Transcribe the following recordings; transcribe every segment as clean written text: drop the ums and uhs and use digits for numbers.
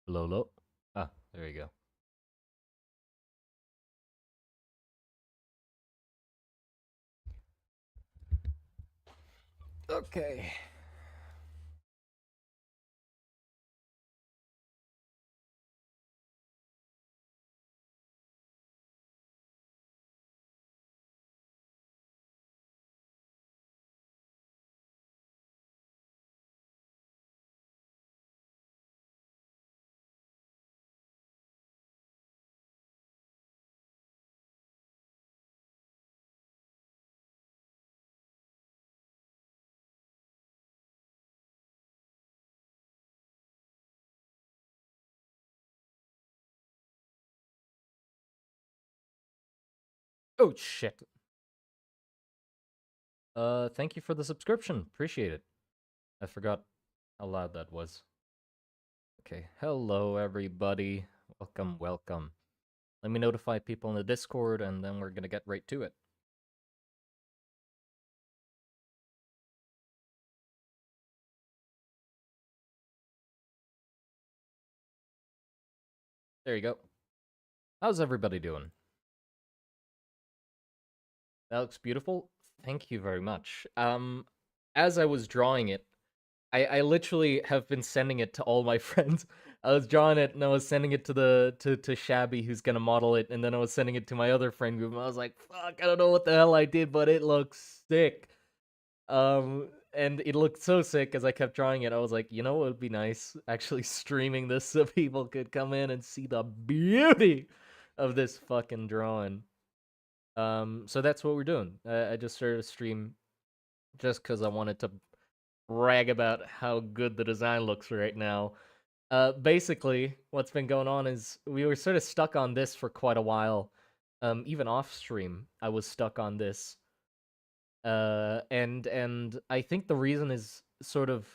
Lolo. Ah, there you go. Okay. Oh shit. Thank you for the subscription. Appreciate it. I forgot how loud that was. Okay. Hello everybody. Welcome, welcome. Let me notify people in the Discord and then we're gonna get right to it. There you go. How's everybody doing? That looks beautiful. Thank you very much. As I was drawing it, I literally have been sending it to all my friends. I was drawing it and I was sending it to to Shabby who's gonna model it, and then I was sending it to my other friend group. And I was like, "Fuck, I don't know what the hell I did, but it looks sick." And it looked so sick as I kept drawing it. I was like, you know, what would be nice actually streaming this so people could come in and see the beauty of this fucking drawing. So that's what we're doing. I just started a stream just because I wanted to brag about how good the design looks right now. Basically, what's been going on is we were sort of stuck on this for quite a while. Even off stream, I was stuck on this. And I think the reason is sort of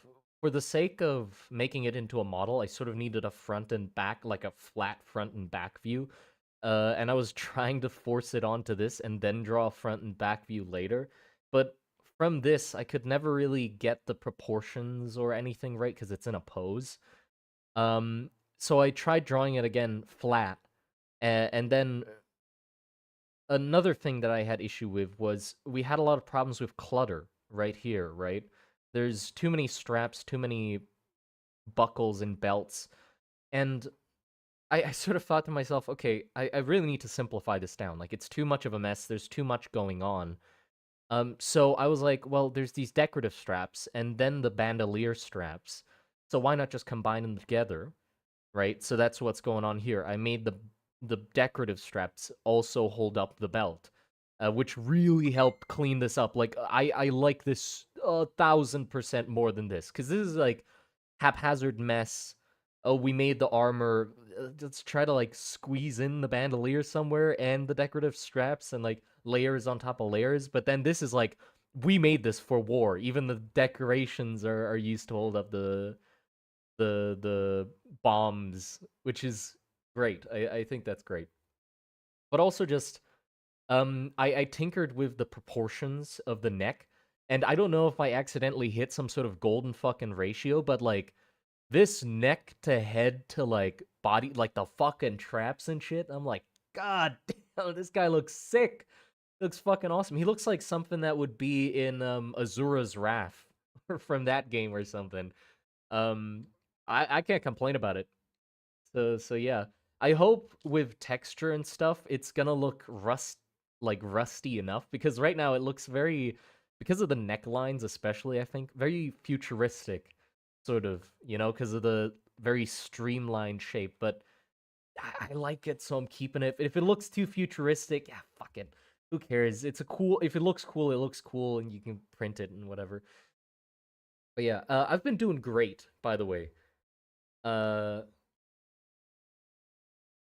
for the sake of making it into a model, I sort of needed a front and back, like a flat front and back view. And I was trying to force it onto this and then draw a front and back view later. But from this, I could never really get the proportions or anything right because it's in a pose. Um, so I tried drawing it again flat, and then another thing that I had issue with was we had a lot of problems with clutter right here, right? There's too many straps, too many buckles and belts, and I sort of thought to myself, okay, I really need to simplify this down. Like, it's too much of a mess. There's too much going on. So I was like, well, there's these decorative straps and then the bandolier straps. So why not just combine them together, right? So that's what's going on here. I made the decorative straps also hold up the belt, which really helped clean this up. Like, I like this 1,000% more than this because this is like haphazard mess. Oh, we made the armor. Let's try to like squeeze in the bandolier somewhere and the decorative straps and like layers on top of layers. But then this is like we made this for war. Even the decorations are used to hold up the bombs, which is great. I think that's great. But also just I tinkered with the proportions of the neck, and I don't know if I accidentally hit some sort of golden fucking ratio, but like this neck to head to like body, like the fucking traps and shit. I'm like, God damn, this guy looks sick. Looks fucking awesome. He looks like something that would be in Azura's Wrath from that game or something. Um, I can't complain about it. So yeah. I hope with texture and stuff, it's gonna look rusty enough because right now it looks very, because of the necklines especially, I think very futuristic, sort of, you know, because of the very streamlined shape. But I like it, so I'm keeping it. If it looks too futuristic, yeah, fuck it. Who cares? It's a cool. If it looks cool, it looks cool, and you can print it and whatever. But yeah, I've been doing great, by the way. Uh,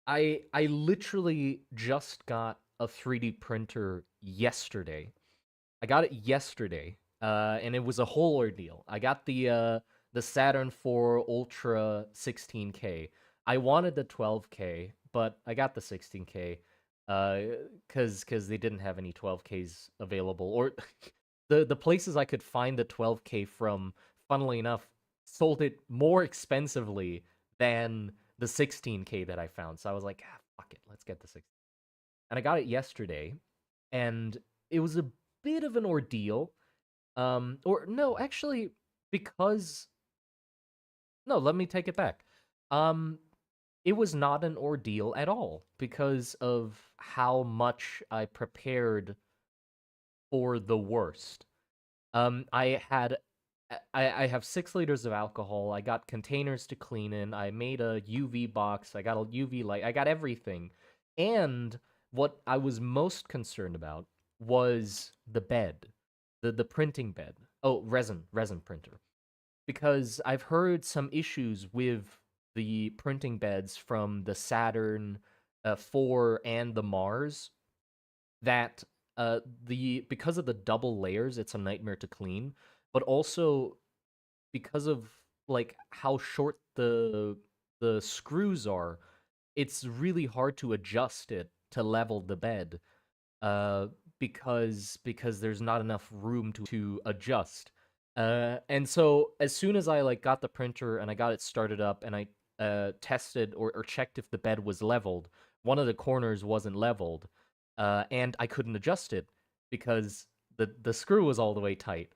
I literally just got a 3D printer yesterday. I got it yesterday, and it was a whole ordeal. I got the Saturn 4 Ultra 16K. I wanted the 12K, but I got the 16K, because they didn't have any 12Ks available, or the places I could find the 12K from, funnily enough, sold it more expensively than the 16K that I found. So I was like, ah, fuck it, let's get the 16. And I got it yesterday, and it was a bit of an ordeal. Or no, actually, because no, let me take it back. Um, it was not an ordeal at all because of how much I prepared for the worst. I had I have 6 liters of alcohol. I got containers to clean in. I made a UV box. I got a UV light. I got everything. And what I was most concerned about was the bed, the printing bed. Oh, resin printer. Because I've heard some issues with the printing beds from the Saturn 4 and the Mars that the because of the double layers, it's a nightmare to clean, but also because of like how short the screws are, it's really hard to adjust it to level the bed uh, because there's not enough room to adjust. And so as soon as I like got the printer and I got it started up and I tested or checked if the bed was leveled, one of the corners wasn't leveled, and I couldn't adjust it because the screw was all the way tight.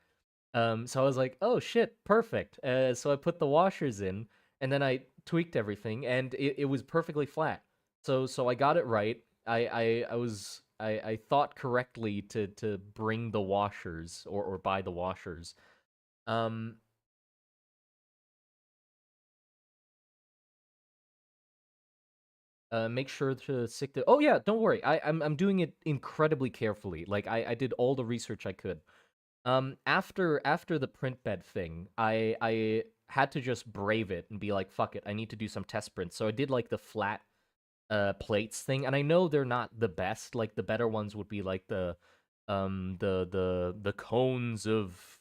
So I was like, oh shit, perfect. So I put the washers in, and then I tweaked everything, and it was perfectly flat. So I got it right. I thought correctly to bring the washers or buy the washers. Um, make sure to stick to. Oh yeah, don't worry. I'm doing it incredibly carefully. Like I did all the research I could. After the print bed thing, I had to just brave it and be like, fuck it, I need to do some test prints. So I did like the flat plates thing, and I know they're not the best. Like the better ones would be like the cones of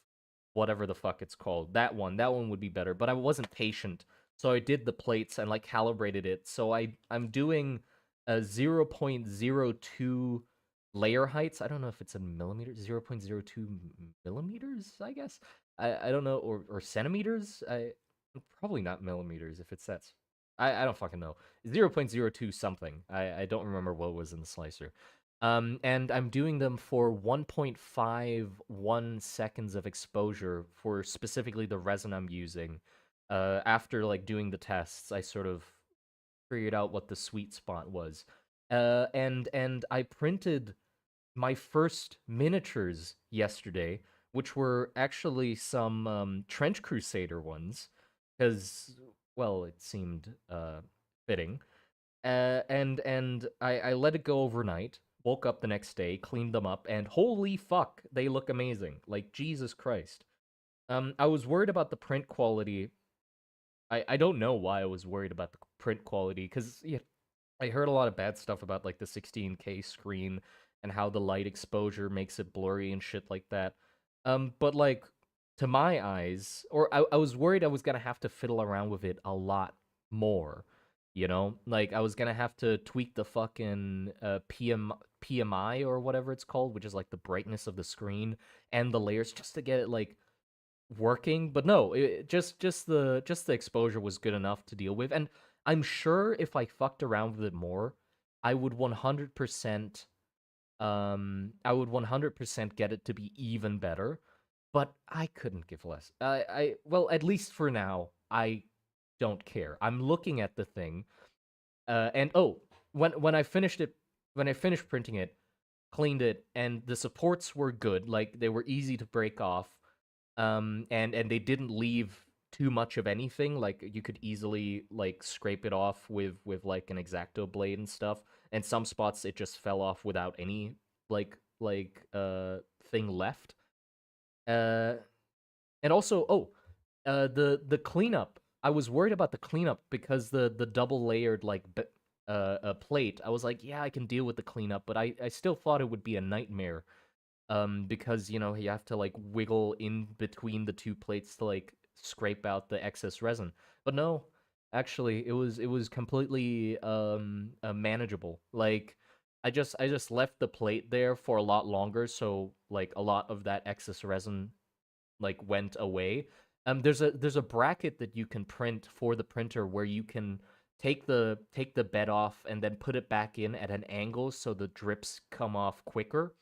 whatever the fuck it's called. That one would be better. But I wasn't patient, so I did the plates and like calibrated it. So I'm doing a 0.02 layer heights. I don't know if it's in millimeters, 0.02 millimeters, I guess. I don't know, or centimeters. I probably not millimeters if it's sets. I don't fucking know. 0.02 something. I don't remember what was in the slicer. And I'm doing them for 1.51 seconds of exposure for specifically the resin I'm using. After like doing the tests, I sort of figured out what the sweet spot was. And I printed my first miniatures yesterday, which were actually some Trench Crusader ones, because well, it seemed fitting. And I let it go overnight. Woke up the next day, cleaned them up, and holy fuck, they look amazing! Like Jesus Christ. I was worried about the print quality. I don't know why I was worried about the print quality because yeah, I heard a lot of bad stuff about like the 16K screen and how the light exposure makes it blurry and shit like that. But like to my eyes, or I was worried I was gonna have to fiddle around with it a lot more. You know, like I was gonna have to tweak the fucking PMI or whatever it's called, which is like the brightness of the screen and the layers just to get it like working. But no, just the exposure was good enough to deal with, and I'm sure if I fucked around with it more, I would 100% I would 100% get it to be even better, but I couldn't give less. I well, at least for now, I don't care. I'm looking at the thing, and oh, when I finished it, when I finished printing it, cleaned it, and the supports were good. Like they were easy to break off, and they didn't leave too much of anything. Like you could easily like scrape it off with like an X-Acto blade and stuff. And some spots it just fell off without any thing left. Uh, and also, the cleanup. I was worried about the cleanup because the double layered plate. I was like, yeah, I can deal with the cleanup, but I still thought it would be a nightmare. Because you know you have to like wiggle in between the two plates to like scrape out the excess resin. But no, actually, it was completely manageable. Like I just left the plate there for a lot longer, so like a lot of that excess resin like went away. There's a bracket that you can print for the printer where you can take the bed off and then put it back in at an angle so the drips come off quicker.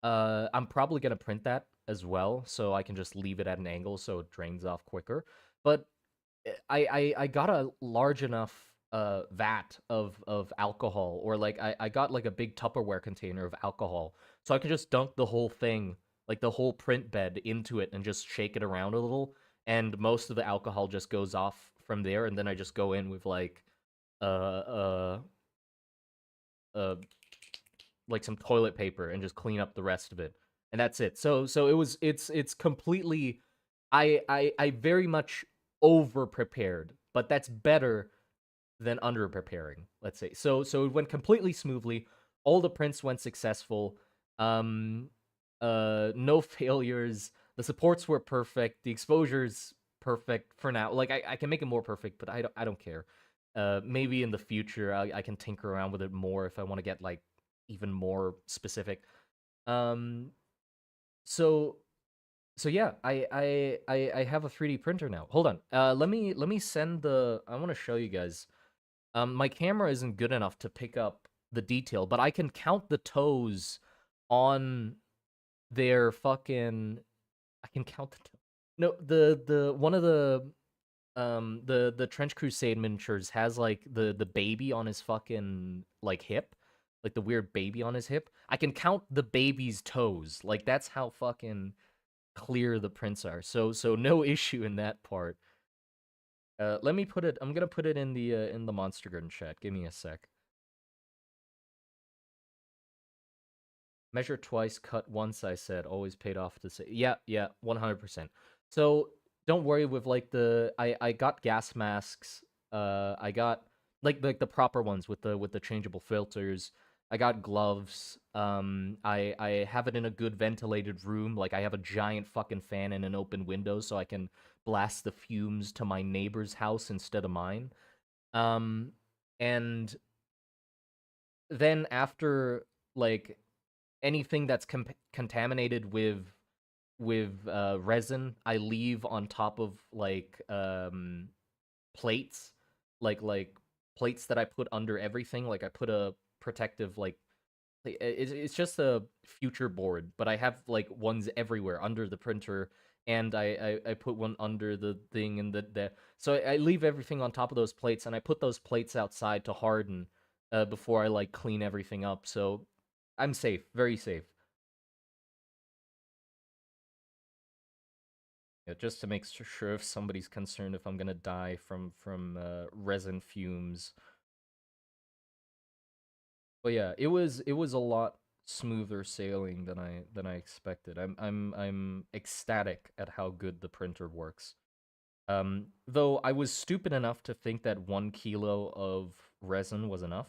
I'm probably gonna print that as well, so I can just leave it at an angle so it drains off quicker. But I got a large enough vat of alcohol, or like I got like a big Tupperware container of alcohol, so I could just dunk the whole thing, like the whole print bed, into it and just shake it around a little, and most of the alcohol just goes off from there, and then I just go in with uh uh uh like some toilet paper and just clean up the rest of it, and that's it. So it's completely, I very much over prepared, but that's better than under preparing, let's say. So it went completely smoothly. All the prints went successful. Um no failures. The supports were perfect. The exposure's perfect for now. Like I can make it more perfect, but I don't care. Maybe in the future I can tinker around with it more if I want to get like even more specific. Um so so yeah, I have a 3D printer now. Hold on. Let me send the, I want to show you guys. My camera isn't good enough to pick up the detail, but I can count the toes on their fucking. I can count the toe. No, the one of the Trench Crusade miniatures has like the baby on his fucking like hip, like the weird baby on his hip. I can count the baby's toes. Like that's how fucking clear the prints are. So no issue in that part. Let me put it. I'm gonna put it in the Monster Garden chat. Give me a sec. Measure twice, cut once, I said. Always paid off to say. Yeah, yeah, 100%. So don't worry with like I got gas masks. I got like the proper ones with the changeable filters. I got gloves. I have it in a good ventilated room. Like I have a giant fucking fan and an open window so I can blast the fumes to my neighbor's house instead of mine. Um and then after like anything that's contaminated with resin, I leave on top of like plates, like plates that I put under everything. Like I put a protective like it's just a future board, but I have like ones everywhere under the printer, and I put one under the thing, and the so I leave everything on top of those plates, and I put those plates outside to harden before I like clean everything up. So I'm safe, very safe. Yeah, just to make sure if somebody's concerned if I'm gonna die from resin fumes. But yeah, it was a lot smoother sailing than I expected. I'm ecstatic at how good the printer works. Though I was stupid enough to think that 1 kilo of resin was enough.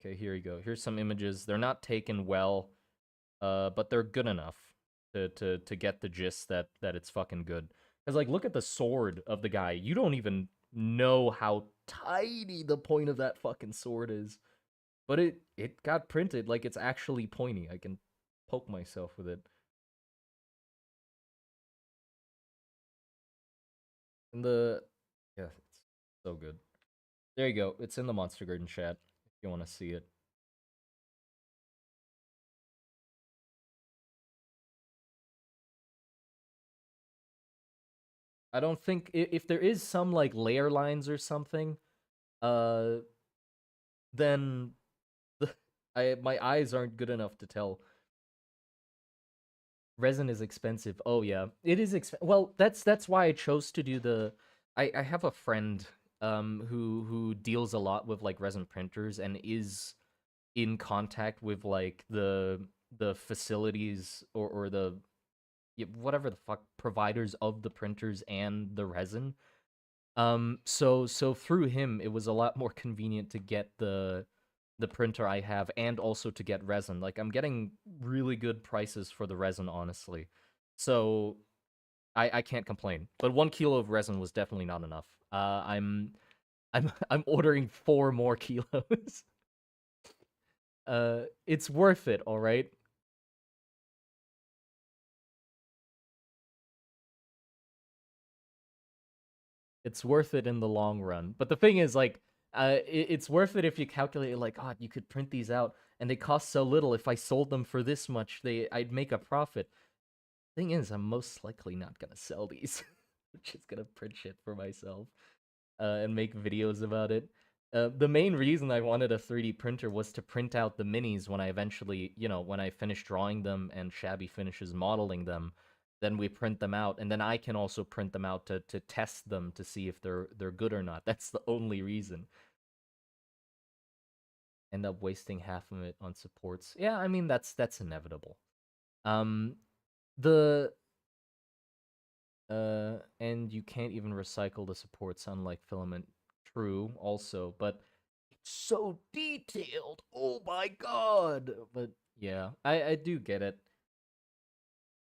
Okay, here you go. Here's some images. They're not taken well, but they're good enough to get the gist that it's fucking good. Cause like look at the sword of the guy. You don't even know how tiny the point of that fucking sword is. But it got printed like it's actually pointy. I can poke myself with it. And the yeah, it's so good. There you go. It's in the Monster Garden chat if you want to see it. I don't think if there is some like layer lines or something, uh, then the, I my eyes aren't good enough to tell. Resin is expensive. Oh yeah, it is expensive. Well, that's why I chose to do the. I have a friend who deals a lot with like resin printers and is in contact with like the facilities or the whatever the fuck providers of the printers and the resin. So through him, it was a lot more convenient to get the printer I have and also to get resin. Like I'm getting really good prices for the resin, honestly. So I can't complain. But 1 kilo of resin was definitely not enough. I'm ordering 4 more kilos. It's worth it, all right. It's worth it in the long run. But the thing is, like, it's worth it if you calculate, like, God, you could print these out, and they cost so little. If I sold them for this much, I'd make a profit. Thing is, I'm most likely not gonna sell these. I'm just gonna print shit for myself, and make videos about it. The main reason I wanted a 3D printer was to print out the minis when I eventually, when I finish drawing them and Shabby finishes modeling them, then we print them out, and then I can also print them out to test them to see if they're good or not. That's the only reason. End up wasting half of it on supports. Yeah, I mean that's inevitable. Um, the and you can't even recycle the supports, unlike filament. True, also, but it's so detailed. Oh my god! But yeah, I do get it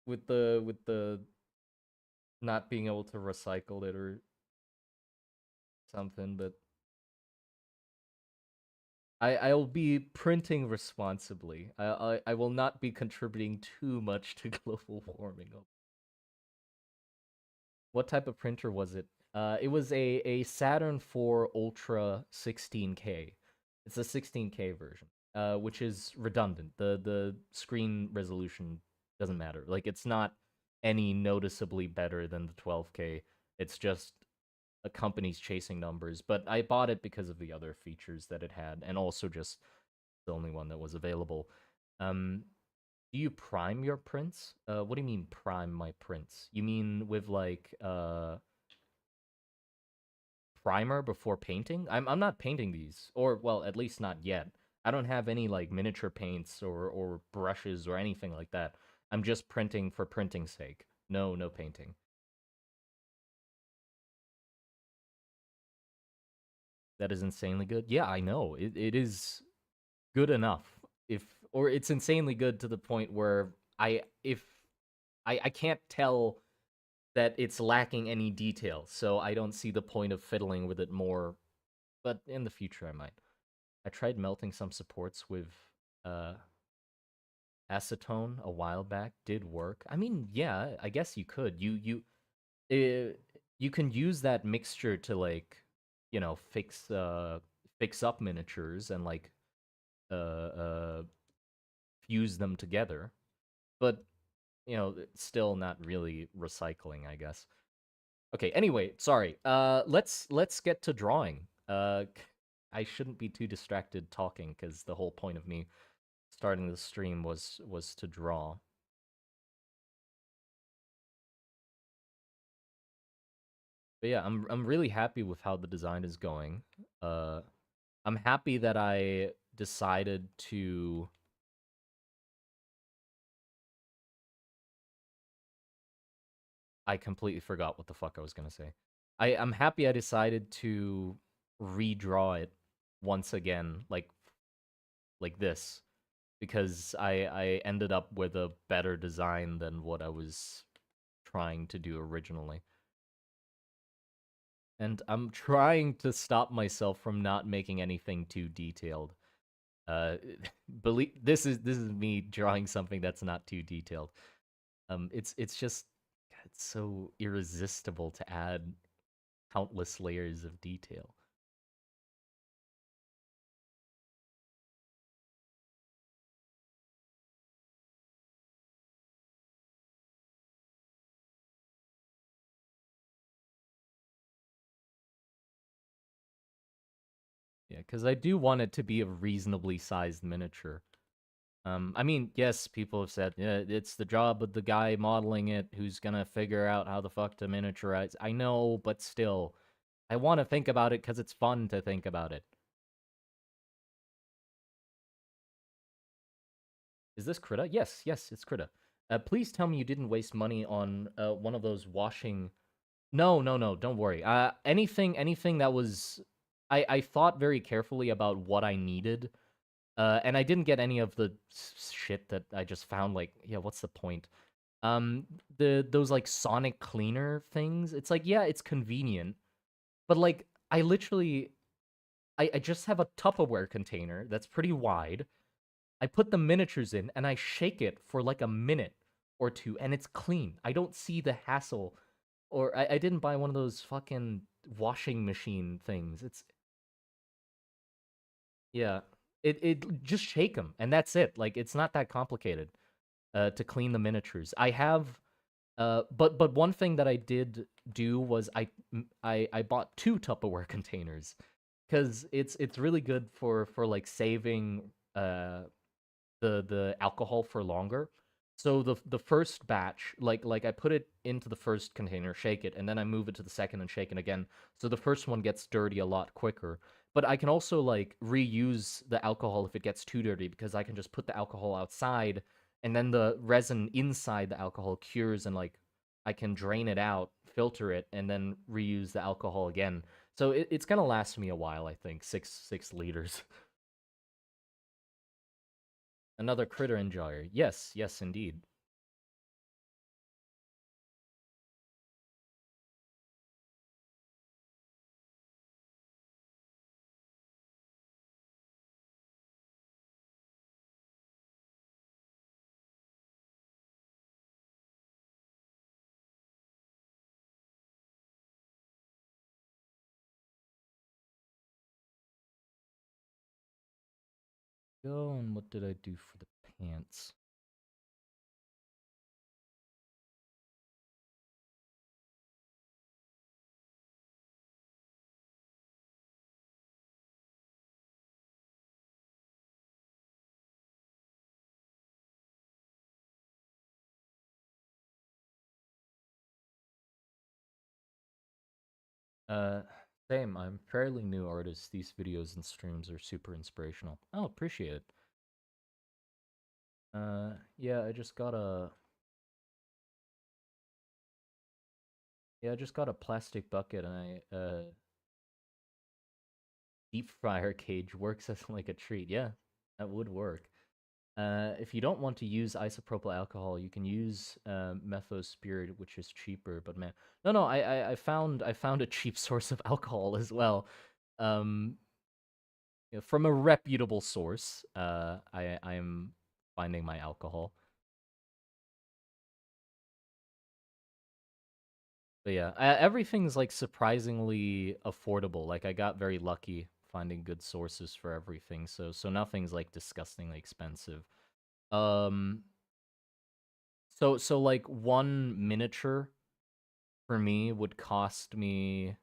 with the not being able to recycle it or something. But I'll be printing responsibly. I will not be contributing too much to global warming. What type of printer was it? It was a Saturn IV Ultra 16K. It's a 16K version, which is redundant. The screen resolution doesn't matter. Like, it's not any noticeably better than the 12K. It's just a company's chasing numbers. But I bought it because of the other features that it had, and also just the only one that was available. Um, do you prime your prints? What do you mean prime my prints? You mean with like primer before painting? I'm not painting these, or well, at least not yet. I don't have any like miniature paints or brushes or anything like that. I'm just printing for printing's sake. No painting. That is insanely good. Yeah, I know. It is good enough. If or it's insanely good to the point where if I can't tell that it's lacking any detail, so I don't see the point of fiddling with it more. But in the future, I might. I tried melting some supports with uh, acetone a while back. Did work. I mean, yeah, I guess you could. You can use that mixture to like, fix up miniatures and like fuse them together. But it's still not really recycling, I guess. Okay, anyway, sorry. Let's get to drawing. I shouldn't be too distracted talking because the whole point of me starting the stream was to draw. But yeah, I'm really happy with how the design is going. Uh, I'm happy that I decided to. I completely forgot what the fuck I was gonna say. I'm happy I decided to redraw it once again, like this, because I ended up with a better design than what I was trying to do originally. And I'm trying to stop myself from not making anything too detailed. Uh, believe this is me drawing something that's not too detailed. It's just it's so irresistible to add countless layers of detail. Yeah, because I do want it to be a reasonably sized miniature. I mean, yes, people have said, yeah, it's the job of the guy modeling it who's gonna figure out how the fuck to miniaturize. I know, but still, I want to think about it because it's fun to think about it. Is this Krita? Yes, it's Krita. Please tell me you didn't waste money on one of those washing. No, don't worry. Anything that was, I thought very carefully about what I needed. And I didn't get any of the shit that I just found. Like, yeah, what's the point? Um, those like sonic cleaner things. It's like, yeah, it's convenient, but like, I just have a Tupperware container that's pretty wide. I put the miniatures in and I shake it for like a minute or two, and it's clean. I don't see the hassle Or I didn't buy one of those fucking washing machine things. It's yeah. It just shake them and that's it. Like it's not that complicated to clean the miniatures. I have but one thing that I did do was I bought two Tupperware containers because it's really good for like saving the alcohol for longer. So the first batch, like I put it into the first container, shake it, and then I move it to the second and shake it again. So the first one gets dirty a lot quicker. But I can also like reuse the alcohol if it gets too dirty because I can just put the alcohol outside and then the resin inside the alcohol cures and like I can drain it out, filter it, and then reuse the alcohol again. So it's gonna last me a while, I think. Six liters. Another critter enjoyer. Yes, yes, indeed. Go and what did I do for the pants? Uh, Same. I'm fairly new artist. These videos and streams are super inspirational. Oh, appreciate it. Yeah, I just got a plastic bucket and I deep fryer cage works as like a treat. Yeah, that would work. If you don't want to use isopropyl alcohol, you can use methyl spirit, which is cheaper. But man, no, I found a cheap source of alcohol as well. Um, from a reputable source. I'm finding my alcohol. But yeah, everything's like surprisingly affordable. Like I got very lucky finding good sources for everything. So nothing's like disgustingly expensive. Um, so like one miniature for me would cost me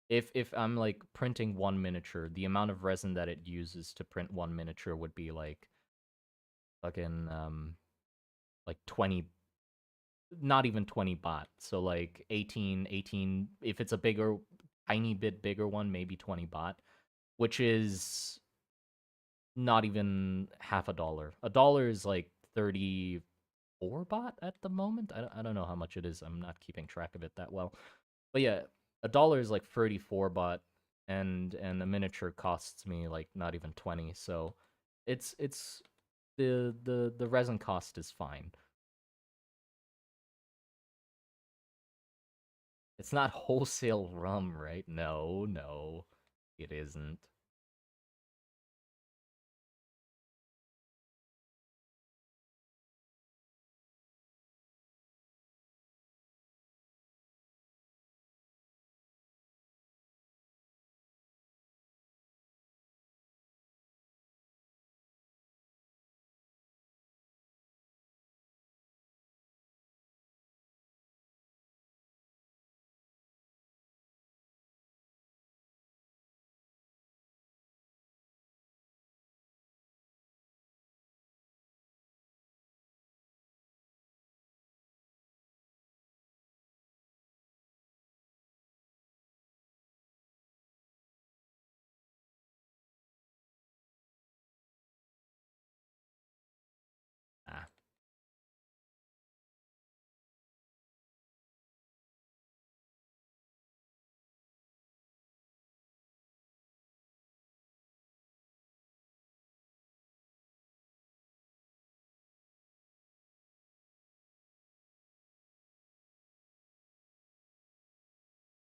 if I'm like printing one miniature, the amount of resin that it uses to print one miniature would be like fucking like 20, not even 20 baht. So like 18, if it's a bigger, tiny bit bigger one, maybe 20 baht, which is not even half a dollar. A dollar is like 34 baht at the moment. I don't know how much it is. I'm not keeping track of it that well. But yeah, a dollar is like 34 baht and a miniature costs me like not even 20. So it's the resin cost is fine. It's not wholesale rum, right? No, no, it isn't. Ah,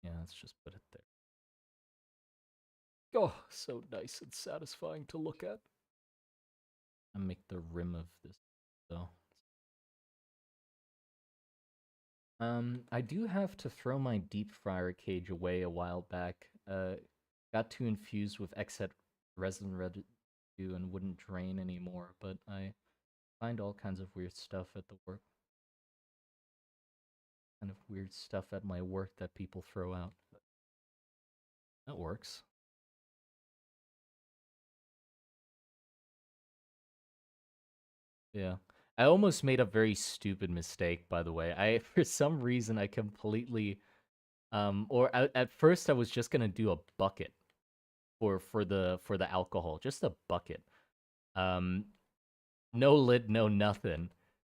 yeah, let's just put it there. Oh, so nice and satisfying to look at. I make the rim of this, though. I do have to throw my deep fryer cage away a while back. Got too infused with excess resin residue and wouldn't drain anymore, but I find all kinds of weird stuff at the work. Kind of weird stuff at my work that people throw out. That works. Yeah. I almost made a very stupid mistake, by the way. I for some reason I completely at first I was just gonna do a bucket for the alcohol, just a bucket. Um no lid, no nothing.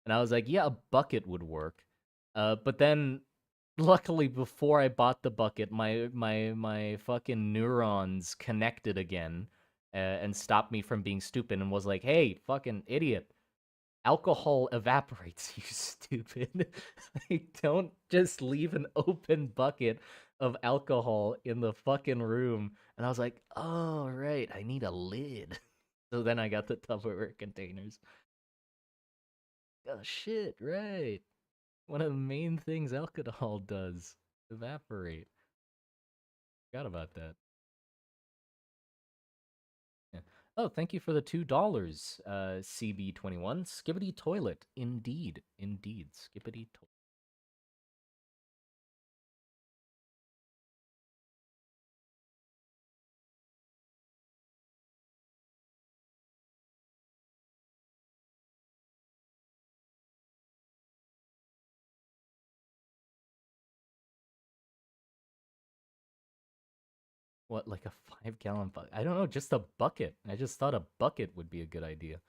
And I was like, yeah, a bucket would work. But then luckily before I bought the bucket, my fucking neurons connected again and stopped me from being stupid and was like, "Hey, fucking idiot. Alcohol evaporates, you stupid. Like, don't just leave an open bucket of alcohol in the fucking room." And I was like, "Oh, right, I need a lid." So then I got the Tupperware containers. Oh shit, right. One of the main things alcohol does, evaporate. Forgot about that. Yeah. Oh, thank you for the $2, CB21. Skibbity toilet. Indeed. Indeed. Skibbity toilet. What, like a 5 gallon bucket? I don't know, just a bucket. I just thought a bucket would be a good idea.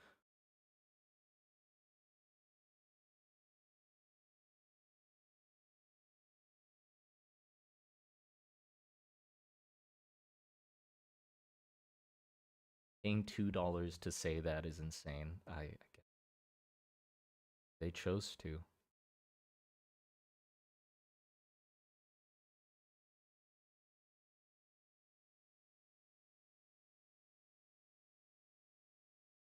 Paying $2 to say that is insane. They chose to.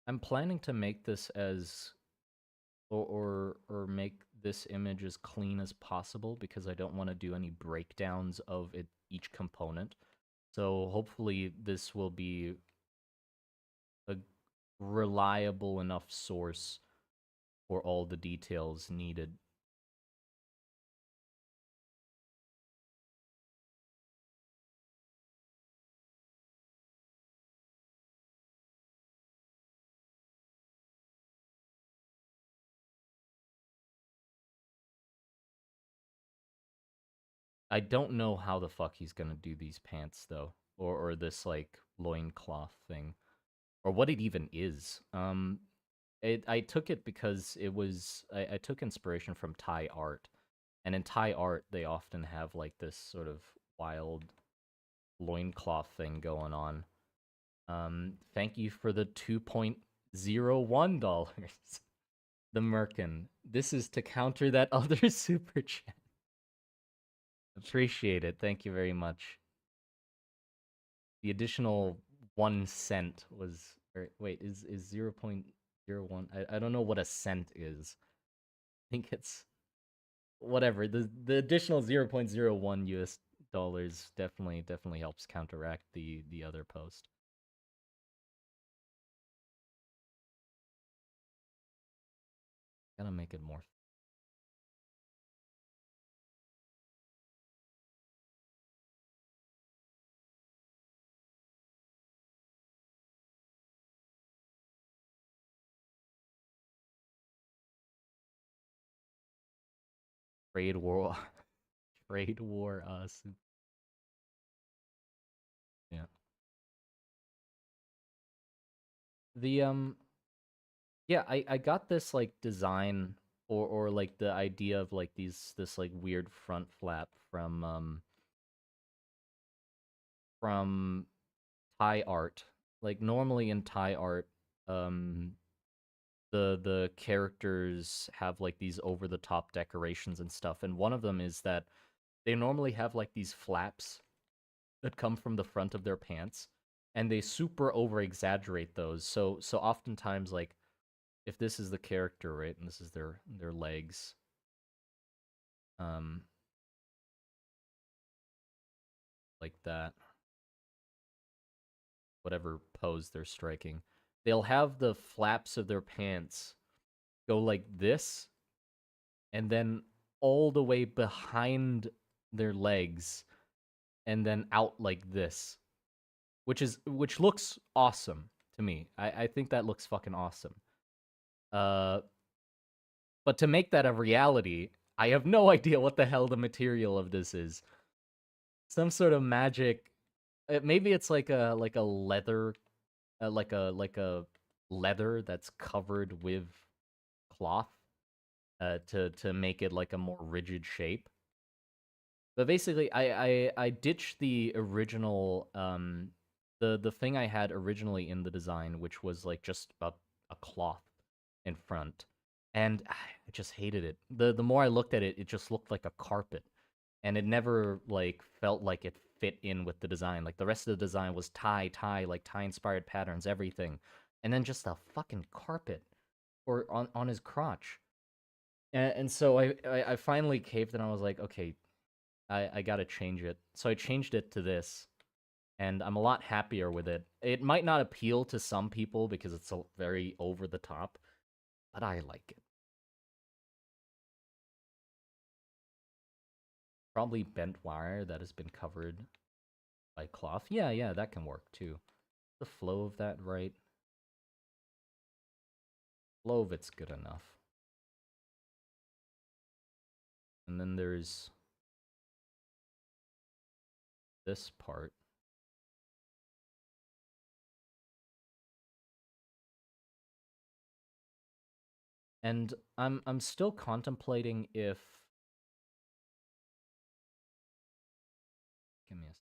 I'm planning to make this as or make this image as clean as possible because I don't want to do any breakdowns of each component. So hopefully this will be a reliable enough source for all the details needed. I don't know how the fuck he's gonna do these pants though, or this like loincloth thing, or what it even is. I took it because I took inspiration from Thai art, and in Thai art they often have like this sort of wild loincloth thing going on. Thank you for the $2.01. The Merkin. This is to counter that other super chat. Appreciate it. Thank you very much. The additional 1 cent was. Or, wait, is 0.01? I don't know what a cent is. I think it's whatever. The additional 0.01 US dollars definitely helps counteract the other post. Gotta make it more trade war. Trade war us. Yeah. The Yeah, I got this like design or like the idea of like this like weird front flap from Thai art. Like normally in Thai art, um the characters have like these over the top decorations and stuff, and one of them is that they normally have like these flaps that come from the front of their pants, and they super over exaggerate those. So oftentimes like if this is the character, right, and this is their legs, Um, like that. Whatever pose they're striking. They'll have the flaps of their pants go like this, and then all the way behind their legs, and then out like this, which looks awesome to me. I think that looks fucking awesome. Uh, but to make that a reality, I have no idea what the hell the material of this is. Some sort of magic. Maybe it's like a leather, like a leather that's covered with cloth, to make it like a more rigid shape. But basically, I ditched the original, the thing I had originally in the design, which was like just a cloth in front, and I just hated it. The more I looked at it, it just looked like a carpet, and it never like felt like it fit in with the design. Like the rest of the design was like tie inspired patterns, everything, and then just a fucking carpet or on his crotch. And so I finally caved and I was like, okay, I gotta change it. So I changed it to this, and I'm a lot happier with it. It might not appeal to some people because it's a very over the top, but I like it. Probably bent wire that has been covered by cloth. Yeah, yeah, that can work too. The flow of that right. Flow of it's good enough. And then there's this part. And I'm still contemplating if give me a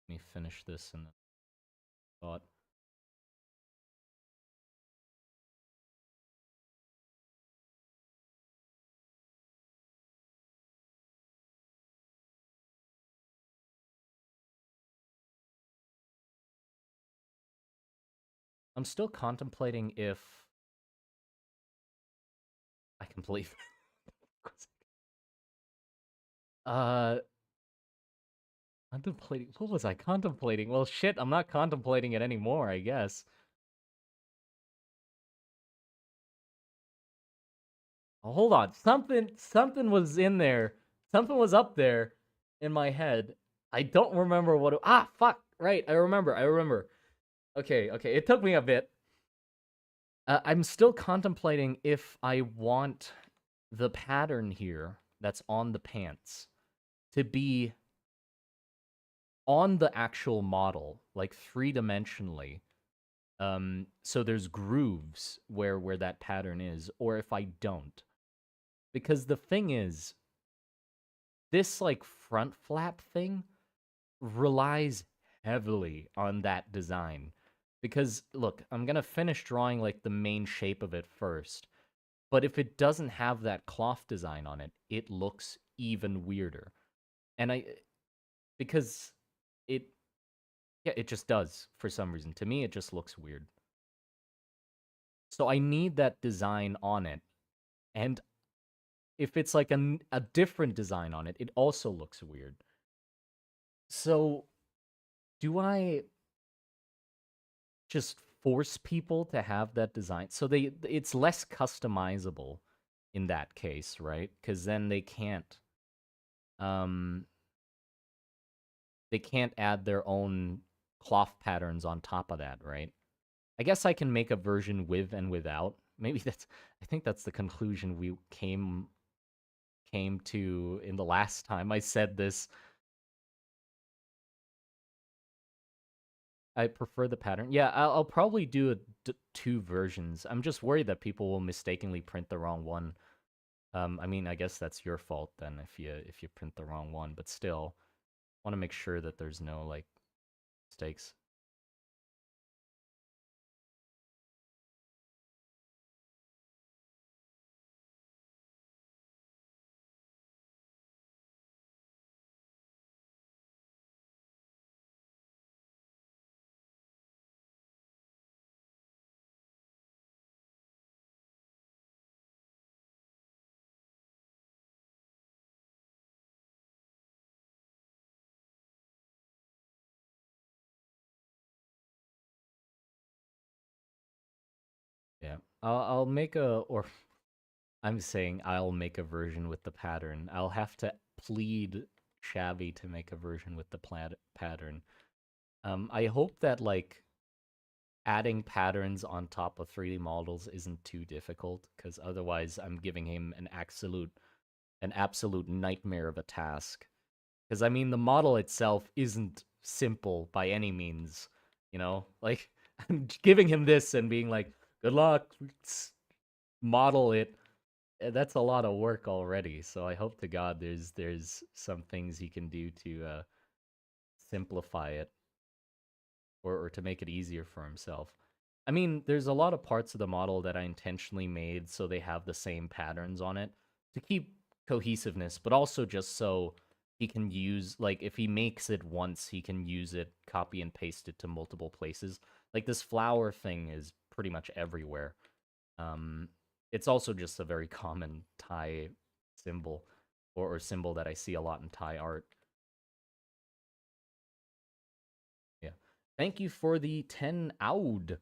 let me finish this and thought. I'm still contemplating if I completely uh contemplating. What was I contemplating? Well, shit, I'm not contemplating it anymore, I guess. Oh, hold on. Something was in there. Something was up there in my head. I don't remember what fuck. Right, I remember. I remember. Okay, okay. It took me a bit. I'm still contemplating if I want the pattern here that's on the pants to be on the actual model, like three-dimensionally. So there's grooves where that pattern is, or if I don't. Because the thing is, this like front flap thing relies heavily on that design. Because look, I'm gonna finish drawing like the main shape of it first. But if it doesn't have that cloth design on it, it looks even weirder. And because it, yeah, it just does for some reason. To me, it just looks weird. So I need that design on it. And if it's like a different design on it, it also looks weird. So do I just force people to have that design? So it's less customizable in that case, right? Because then um they can't add their own cloth patterns on top of that, right? I guess I can make a version with and without. Maybe I think that's the conclusion we came to in the last time I said this. I prefer the pattern. Yeah, I'll probably do two versions. I'm just worried that people will mistakenly print the wrong one. I mean, I guess that's your fault then if you print the wrong one, but still, want to make sure that there's no like mistakes. I'll make a, or I'm saying I'll make a version with the pattern. I'll have to plead Shabby to make a version with the pattern. I hope that like adding patterns on top of 3D models isn't too difficult, because otherwise I'm giving him an absolute nightmare of a task. Because I mean, the model itself isn't simple by any means. Like I'm giving him this and being like, "Good luck, model it." That's a lot of work already. So I hope to God there's some things he can do to simplify it, or to make it easier for himself. I mean, there's a lot of parts of the model that I intentionally made so they have the same patterns on it to keep cohesiveness, but also just so he can use, like, if he makes it once, he can use it, copy and paste it to multiple places. Like, this flower thing is pretty much everywhere. Um, it's also just a very common Thai symbol, or symbol that I see a lot in Thai art. Yeah. Thank you for the 10 AUD.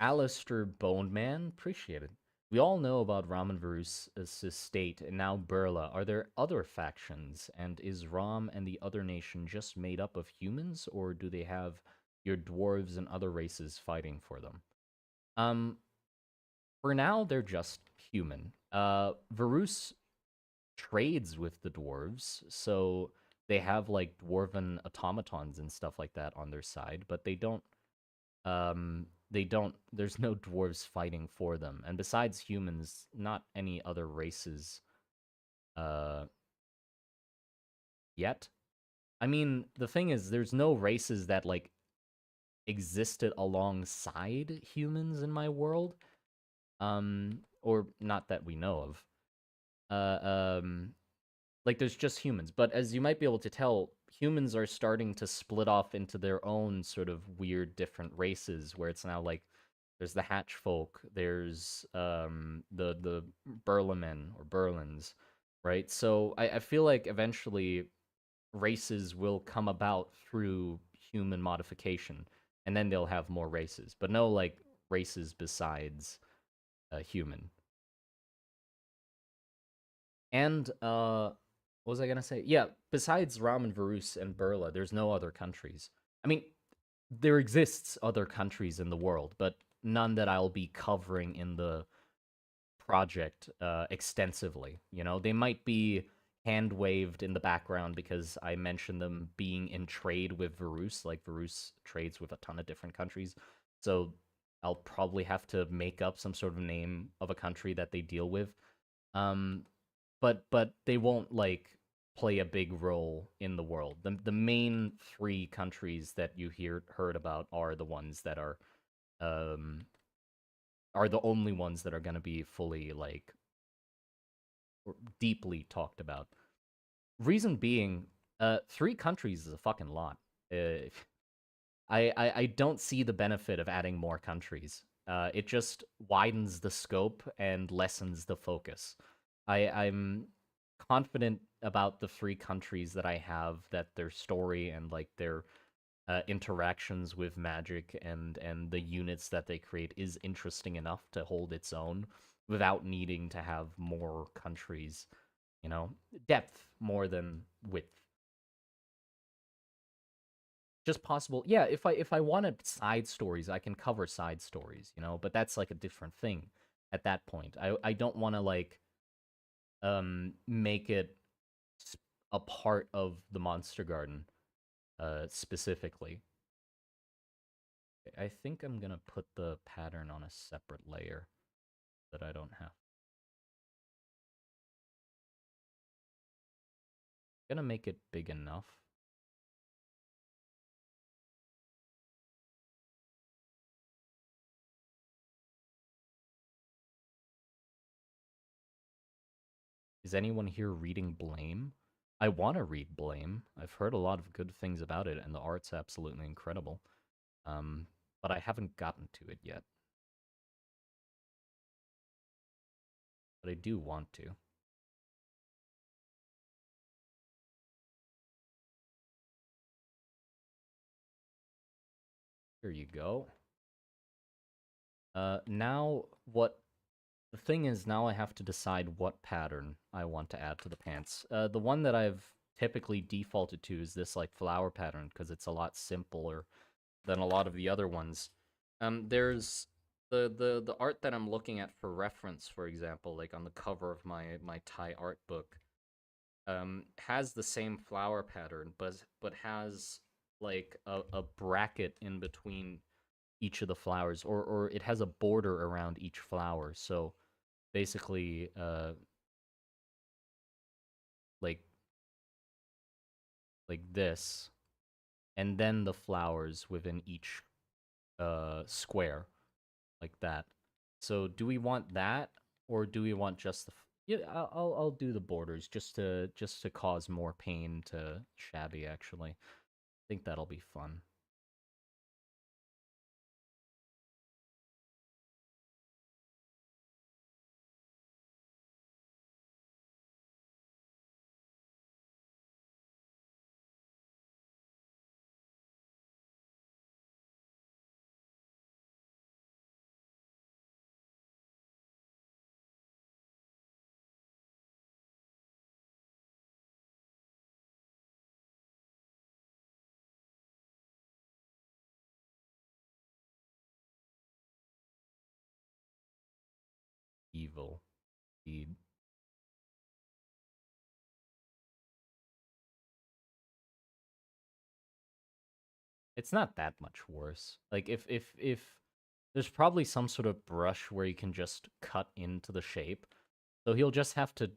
Alistair Boneman, appreciate it. We all know about Ram and Varus' estate, and now Burla. Are there other factions, and is Ram and the other nation just made up of humans, or do they have your dwarves and other races fighting for them? Um, for now, they're just human. Varus trades with the dwarves, so they have like dwarven automatons and stuff like that on their side, but they don't there's no dwarves fighting for them. And besides humans, not any other races uh yet. I mean, the thing is there's no races that like existed alongside humans in my world. Or not that we know of. Like there's just humans, but as you might be able to tell, humans are starting to split off into their own sort of weird different races, where it's now like there's the Hatch folk, there's the Burlemen or Berlins, right? So I feel like eventually races will come about through human modification, and then they'll have more races, but no like races besides human. And what was I gonna say? Yeah, besides Ramen Varus and Burla, there's no other countries. I mean, there exists other countries in the world, but none that I'll be covering in the project extensively. They might be hand waved in the background because I mentioned them being in trade with Varus. Like Varus trades with a ton of different countries, so I'll probably have to make up some sort of name of a country that they deal with. Um, but they won't like play a big role in the world. The main three countries that you heard about um are the only ones that are going to be fully like deeply talked about. Reason being, three countries is a fucking lot. Uh, I don't see the benefit of adding more countries. It just widens the scope and lessens the focus. I'm confident about the three countries that I have, that their story and like their interactions with magic and the units that they create is interesting enough to hold its own without needing to have more countries. Depth more than width. Just possible. Yeah, if I wanted side stories, I can cover side stories, but that's like a different thing at that point. I don't want to like make it a part of the Monster Garden specifically. I think I'm gonna put the pattern on a separate layer that I don't have. Gonna make it big enough. Is anyone here reading Blame? I want to read Blame. I've heard a lot of good things about it, and the art's absolutely incredible. Um, but I haven't gotten to it yet. But I do want to. Here you go. Now what the thing is, now I have to decide what pattern I want to add to the pants. The one that I've typically defaulted to is this like flower pattern because it's a lot simpler than a lot of the other ones. There's the art that I'm looking at for reference, for example, like on the cover of my Thai art book, has the same flower pattern, but has like a bracket in between each of the flowers, or it has a border around each flower. So basically, like like this, and then the flowers within each square, like that. So do we want that, or do we want just the? Yeah, I'll do the borders just to cause more pain to Shabby. Actually, I think that'll be fun. Evil. Indeed. It's not that much worse. Like if there's probably some sort of brush where you can just cut into the shape. So he'll just have to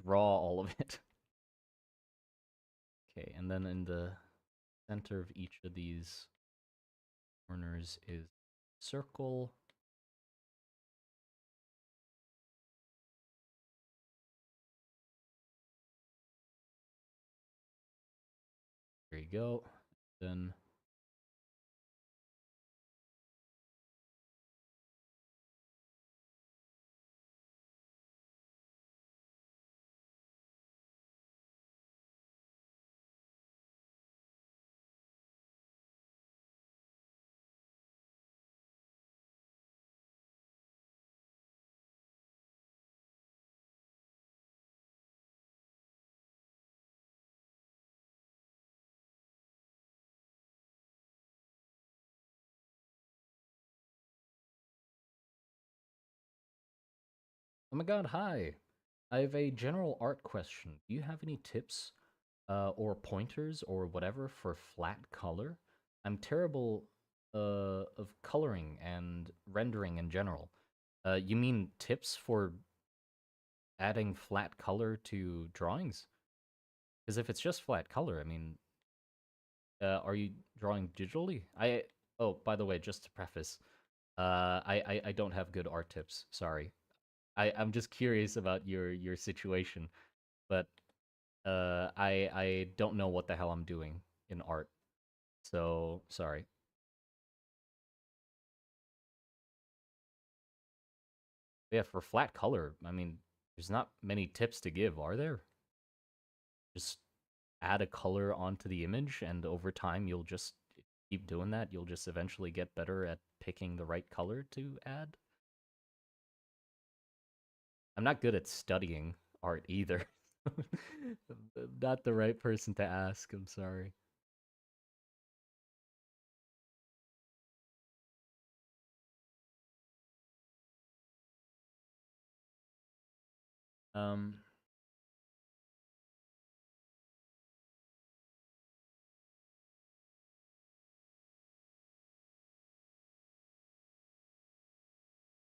draw all of it. Okay, and then in the center of each of these corners is circle. There you go. Then oh my god, hi. I have a general art question. Do you have any tips or pointers or whatever for flat color? I'm terrible of coloring and rendering in general. You mean tips for adding flat color to drawings? Because if it's just flat color, I mean, are you drawing digitally? Oh, by the way, just to preface, I don't have good art tips. Sorry. I'm just curious about your situation, but I don't know what the hell I'm doing in art. So sorry. Yeah, for flat color, I mean, there's not many tips to give, are there? Just add a color onto the image, and over time, you'll just keep doing that. You'll just eventually get better at picking the right color to add. I'm not good at studying art either. Not the right person to ask. I'm sorry. Um,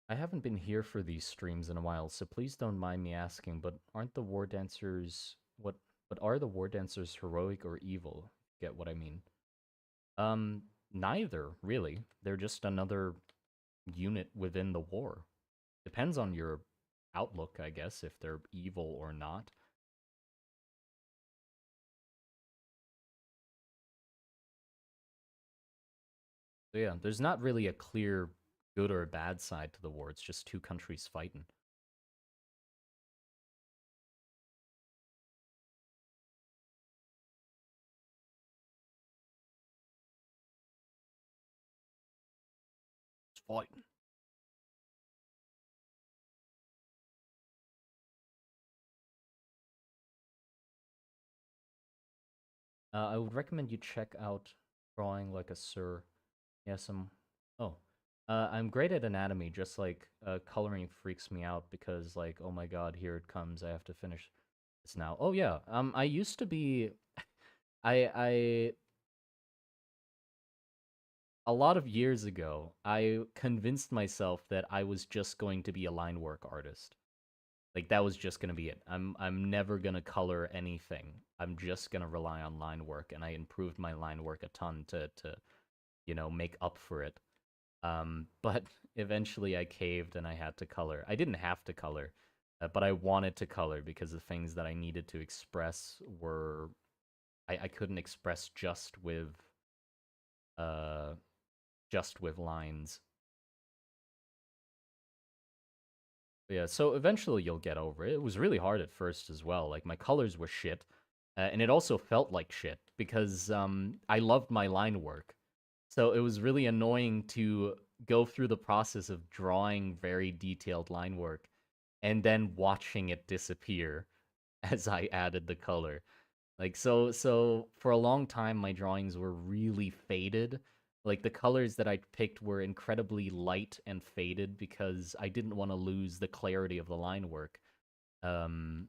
I haven't been here for these streams in a while, so please don't mind me asking, but aren't the war dancers what are the war dancers heroic or evil? Get what I mean? Neither, really. They're just another unit within the war. Depends on your outlook, I guess, if they're evil or not. So yeah, there's not really a clear good or bad side to the war. It's just two countries fighting. It's fighting. I would recommend you check out Drawing Like a Sir. Yes, Oh, I'm great at anatomy. Just like coloring freaks me out because, like, oh my god, here it comes. I have to finish this now. Oh yeah. I used to be. I a lot of years ago, I convinced myself that I was just going to be a line work artist. Like that was just gonna be it. I'm never gonna color anything. I'm just gonna rely on line work, and I improved my line work a ton to make up for it. But eventually I caved and I had to color. I didn't have to color, but I wanted to color because the things that I needed to express were I couldn't express uh just with lines. Yeah, so eventually you'll get over it. It was really hard at first as well. Like my colors were shit, and it also felt like shit because I loved my line work. So it was really annoying to go through the process of drawing very detailed line work and then watching it disappear as I added the color. Like so for a long time my drawings were really faded. Like the colors that I picked were incredibly light and faded because I didn't want to lose the clarity of the line work. Um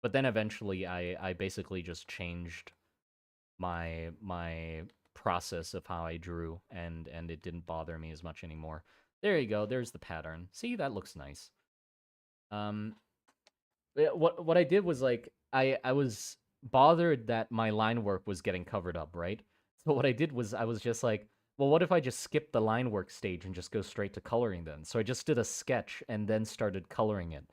but then eventually I basically just changed my process of how I drew and it didn't bother me as much anymore. There you go. There's the pattern. See, that looks nice. Um Yeah, what I did was like I was bothered that my line work was getting covered up, right? So what I did was I was just like, well, what if I just skip the line work stage and just go straight to coloring then? So I just did a sketch and then started coloring it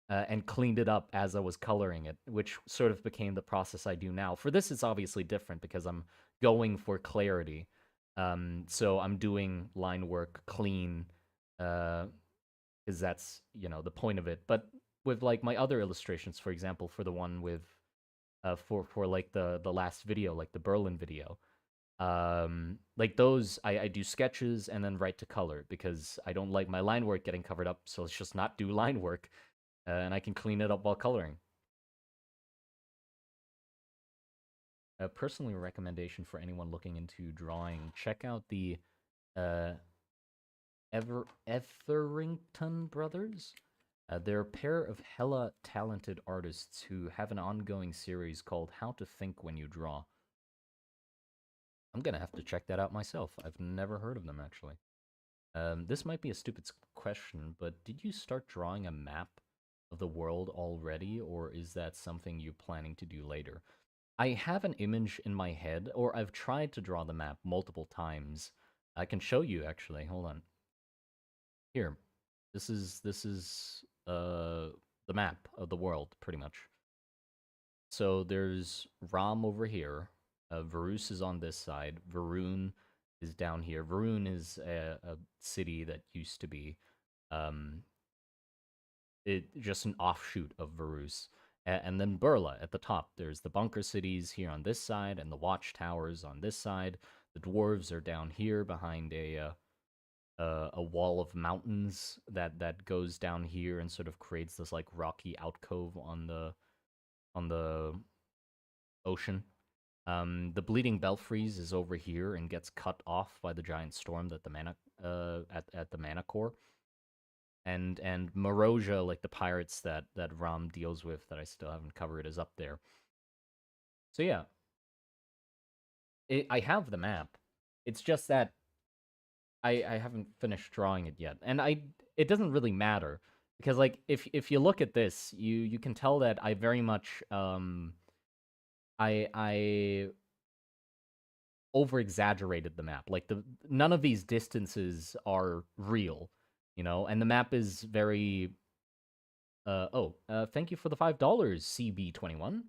and cleaned it up as I was coloring it, which sort of became the process I do now. For this, it's obviously different because I'm going for clarity. So I'm doing line work clean, uh, because that's the point of it. But with like my other illustrations, for example, for the one with for like the last video, like the Berlin video, like those I do sketches and then write to color because I don't like my line work getting covered up. So let's just not do line work, and I can clean it up while coloring. A personally recommendation for anyone looking into drawing: check out the uh, Etherington brothers. They're a pair of hella talented artists who have an ongoing series called How to Think When You Draw. I'm gonna have to check that out myself. I've never heard of them actually. This might be a stupid question, but did you start drawing a map of the world already, or is that something you're planning to do later? I have an image in my head, or I've tried to draw the map multiple times. I can show you actually. Hold on. Here. This is the map of the world, pretty much. So there's Rom over here. Varus is on this side. Varun is down here. Varun is a city that used to be um, just an offshoot of Varus. And then Burla at the top. There's the bunker cities here on this side, and the watchtowers on this side. The dwarves are down here behind a wall of mountains that goes down here and sort of creates this like rocky alcove on the ocean. The Bleeding Belfries is over here and gets cut off by the giant storm that the mana at the mana core. And Morosia, like the pirates that Ram deals with that I still haven't covered, is up there. So yeah, I have the map. It's just that I haven't finished drawing it yet, and it doesn't really matter because like if you look at this, you can tell that I very much I over exaggerated the map. Like the none of these distances are real, and the map is very thank you for the $5, CB21.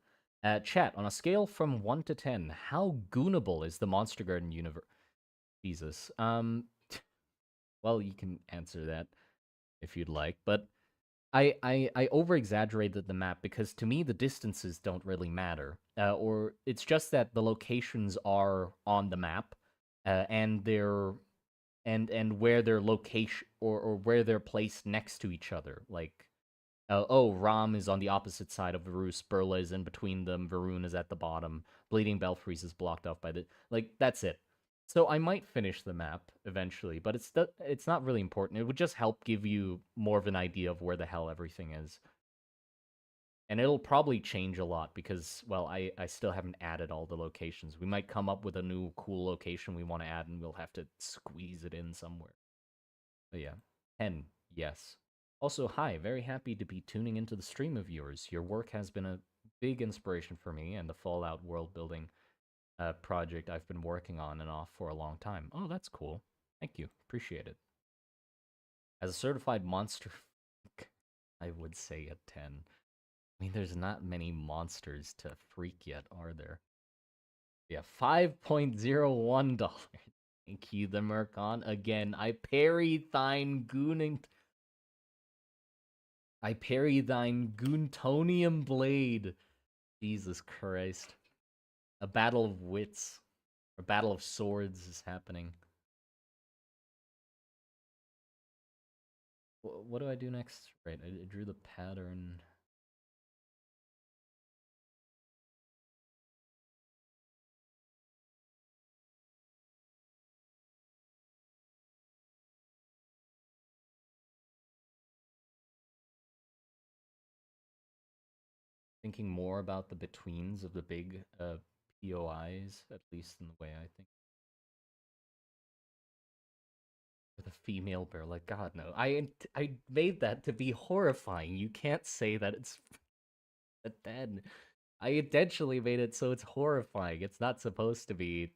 Chat, on a scale from 1 to 10, how goonable is the Monster Garden universe? Jesus. Well, you can answer that if you'd like, but I over exaggerated the map because to me the distances don't really matter, or it's just that the locations are on the map, and they're and where they're location or where they're placed next to each other. Like Oh, Ram is on the opposite side of Varus. Burla is in between them. Varun is at the bottom. Bleeding Belfries is blocked off by the like. That's it. So I might finish the map eventually, but it's not really important. It would just help give you more of an idea of where the hell everything is, and it'll probably change a lot because well, I still haven't added all the locations. We might come up with a new cool location we want to add, and we'll have to squeeze it in somewhere. But yeah, 10, yes. Also, hi, very happy to be tuning into the stream of yours. Your work has been a big inspiration for me and the Fallout world building project I've been working on and off for a long time. Oh, that's cool. Thank you. Appreciate it. As a certified monster, I would say a 10. I mean, there's not many monsters to freak yet, are there? Yeah, $5.01. Thank you, the Mercon. Again, I parry thine gooning. I parry thine Goontonium blade. Jesus Christ. A battle of wits. A battle of swords is happening. What do I do next? Right, I drew the pattern. Thinking more about the betweens of the big POIs, at least in the way I think. With a female bear, like God no. I made that to be horrifying. You can't say that it's bad. I intentionally made it so it's horrifying. It's not supposed to be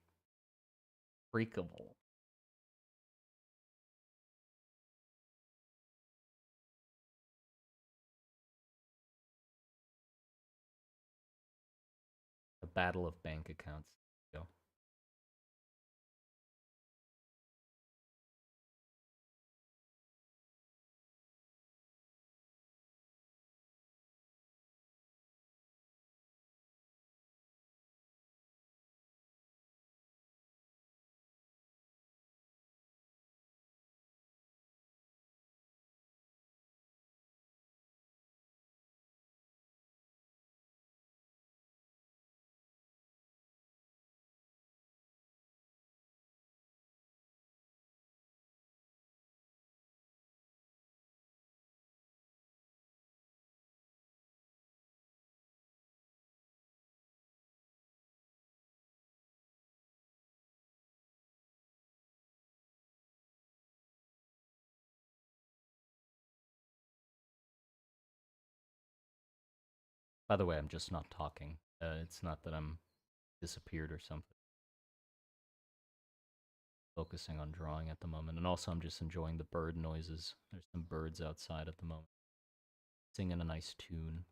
freakable. A battle of bank accounts. Go. By the way, I'm just not talking. It's not that I'm disappeared or something. Focusing on drawing at the moment, and also I'm just enjoying the bird noises. There's some birds outside at the moment, singing a nice tune.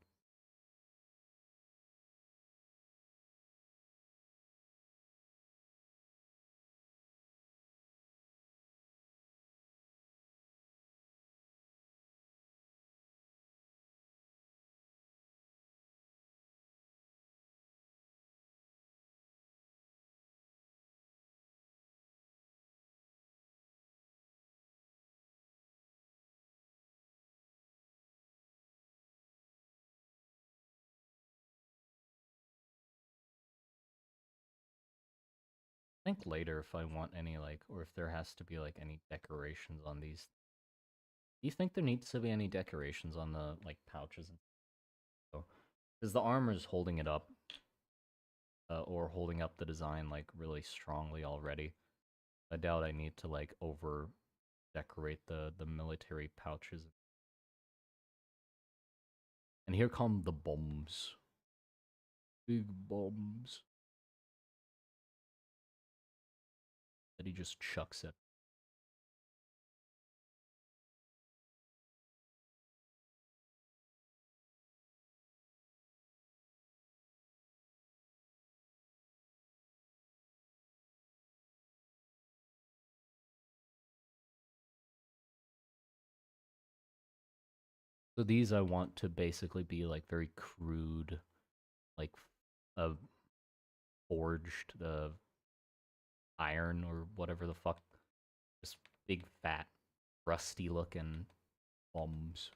I think later if I want any like, or if there has to be like any decorations on these. Do you think there needs to be any decorations on the like pouches? Because the armor's holding it up, or holding up the design like really strongly already. I doubt I need to like over decorate the military pouches. And here come the bombs. Big bombs. That he just chucks it. So these I want to basically be like very crude, like uh, forged iron or whatever the fuck. Just big fat, rusty looking bombs.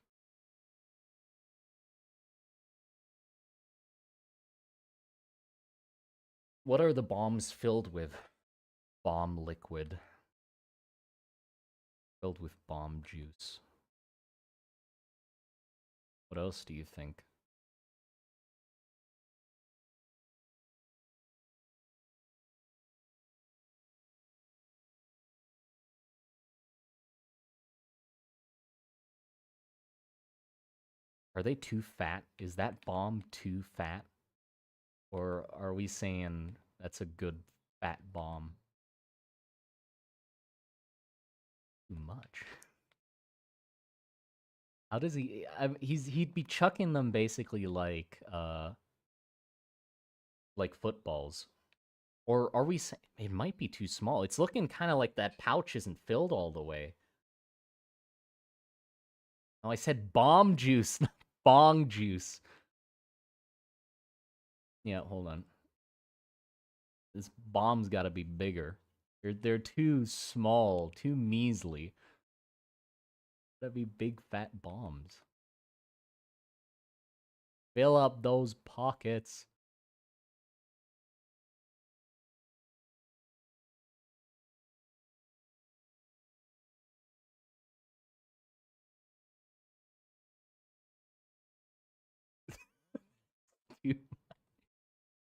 What are the bombs filled with? Bomb liquid. Filled with bomb juice. What else do you think? Are they too fat? Is that bomb too fat? Or are we saying that's a good fat bomb? Too much. How does he? He'd be chucking them basically like footballs. Or are we saying it might be too small? It's looking kind of like that pouch isn't filled all the way. Oh, I said bomb juice, not bong juice. Yeah, hold on. This bomb's got to be bigger. They're too small, too measly. Gotta be big fat bombs. Fill up those pockets.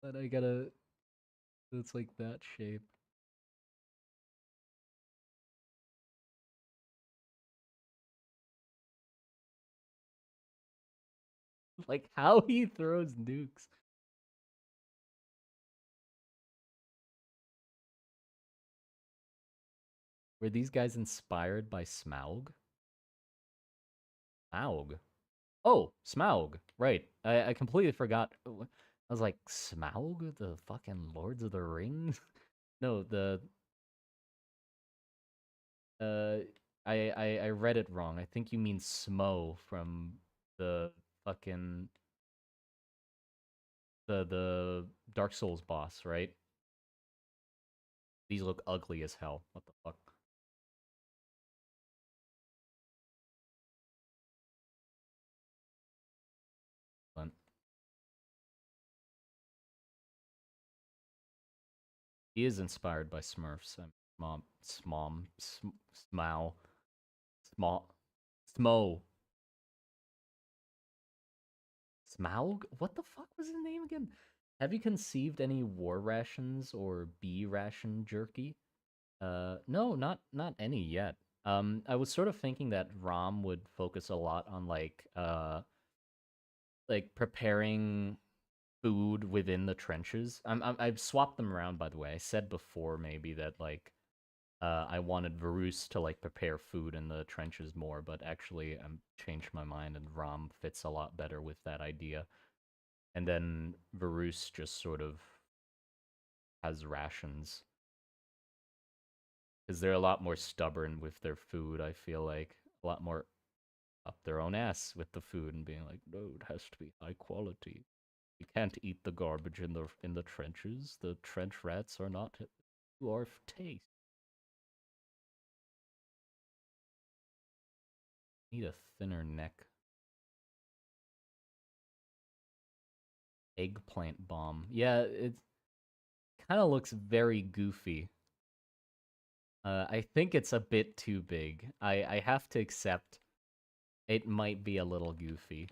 But I gotta. It's like that shape. Like how he throws nukes. Were these guys inspired by Smaug? Smaug. Oh, Smaug. Right. I completely forgot. I was like, Smaug? The fucking Lords of the Rings? No, the uh I read it wrong. I think you mean Smo from the fucking the Dark Souls boss, right? These look ugly as hell. What the fuck? But he is inspired by Smurfs. Mom, Smom, Smow, Smo, Smo, Smaug? What the fuck was his name again? Have you conceived any war rations or bee ration jerky? No, not any yet. I was sort of thinking that Rom would focus a lot on like preparing food within the trenches. I've swapped them around, by the way. I said before maybe that like I wanted Varus to like prepare food in the trenches more, but actually I'm changed my mind and Rom fits a lot better with that idea. And then Varus just sort of has rations because they're a lot more stubborn with their food. I feel like a lot more up their own ass with the food and being like, no, it has to be high quality. You can't eat the garbage in the trenches. The trench rats are not to our taste. Need a thinner neck. Eggplant bomb. Yeah, it kind of looks very goofy. I think it's a bit too big. I have to accept it might be a little goofy.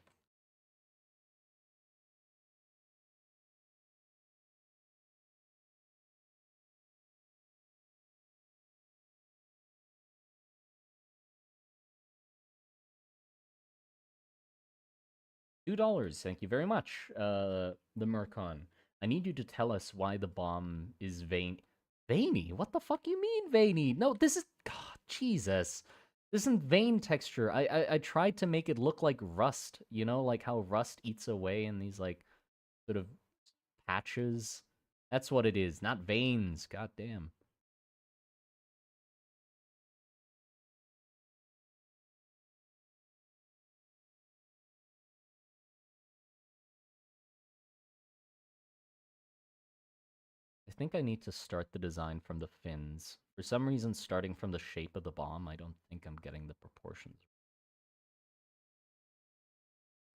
$2. Thank you very much, the Mercon. I need you to tell us why the bomb is veiny. What the fuck you mean veiny? No, this is God, Jesus. This isn't vein texture. I tried to make it look like rust. You know, like how rust eats away in these like sort of patches. That's what it is, not veins. God damn. I think I need to start the design from the fins. For some reason, starting from the shape of the bomb, I don't think I'm getting the proportions.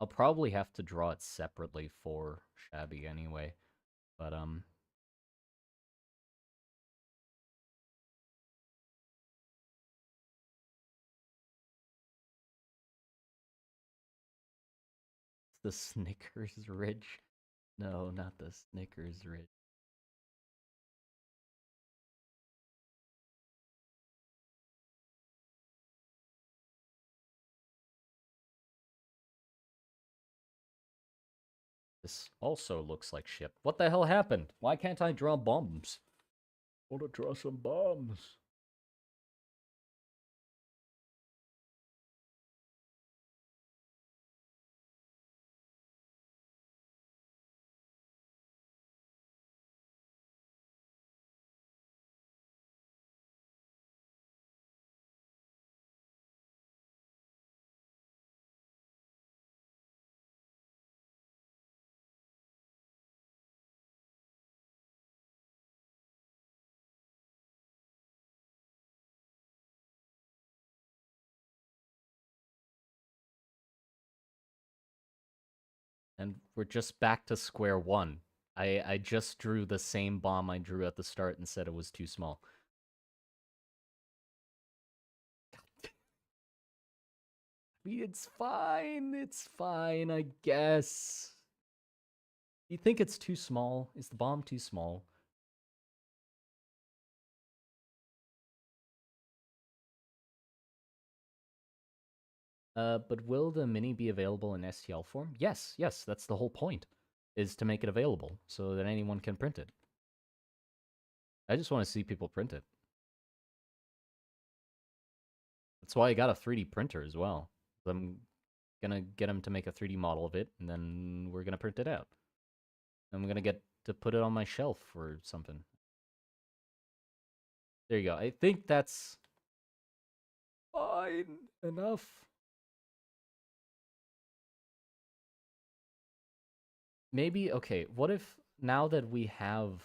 I'll probably have to draw it separately for Shabby anyway. But The Snickers Ridge. No, not the Snickers Ridge. This also looks like shit. What the hell happened? Why can't I draw bombs? I want to draw some bombs. And we're just back to square one. I just drew the same bomb I drew at the start and said it was too small. It's fine. It's fine, I guess. You think it's too small? Is the bomb too small? But will the mini be available in STL form? Yes, yes, that's the whole point, is to make it available so that anyone can print it. I just want to see people print it. That's why I got a 3D printer as well. I'm gonna get him to make a 3D model of it, and then we're gonna print it out. I'm gonna get to put it on my shelf or something. There you go. I think that's fine enough. Maybe, okay, what if now that we have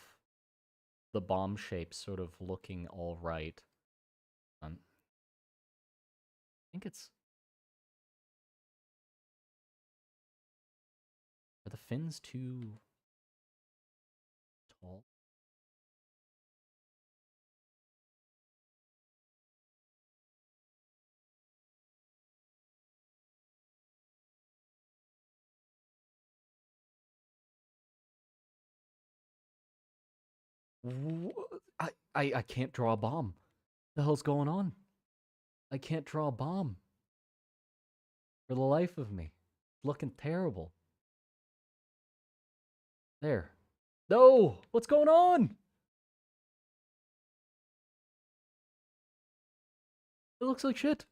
the bomb shape sort of looking all right, I think it's... Are the fins too tall? I can't draw a bomb. The hell's going on? I can't draw a bomb. For the life of me. It's looking terrible. There. No! What's going on? It looks like shit.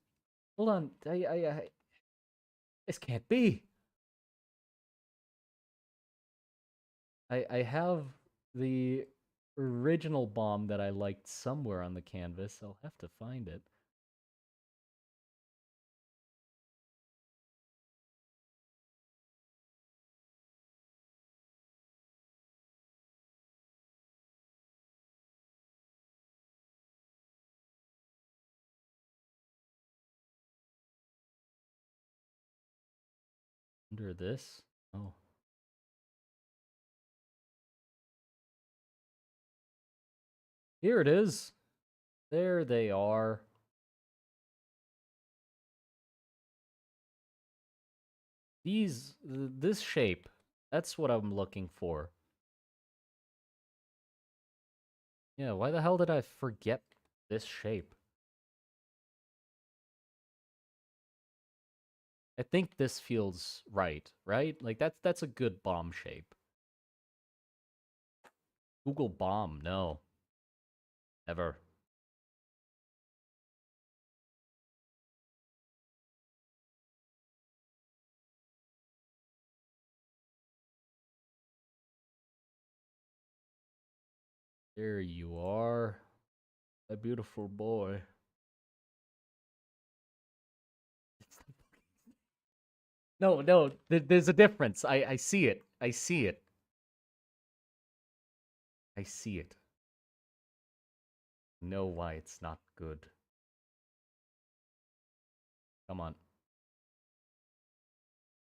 Hold on. This can't be. I have the original bomb that I liked somewhere on the canvas. I'll have to find it. Under this? Oh. Here it is. There they are. This shape. That's what I'm looking for. Yeah, why the hell did I forget this shape? I think this feels right, right? Like that's a good bomb shape. Google bomb, no. Ever. There you are. A beautiful boy. No, no, there's a difference. I see it. I see it. I see it. Know why it's not good. Come on.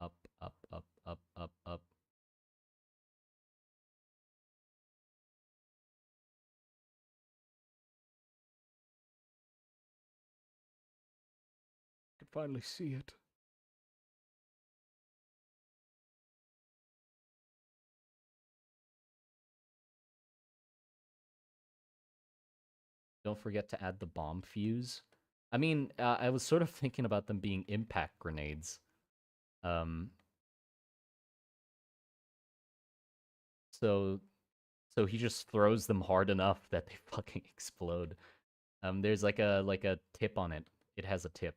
Up, up, up, up, up, up. I can finally see it. Don't forget to add the bomb fuse. I mean, I was sort of thinking about them being impact grenades. Um, so so he just throws them hard enough that they fucking explode. There's like a tip on it. It has a tip.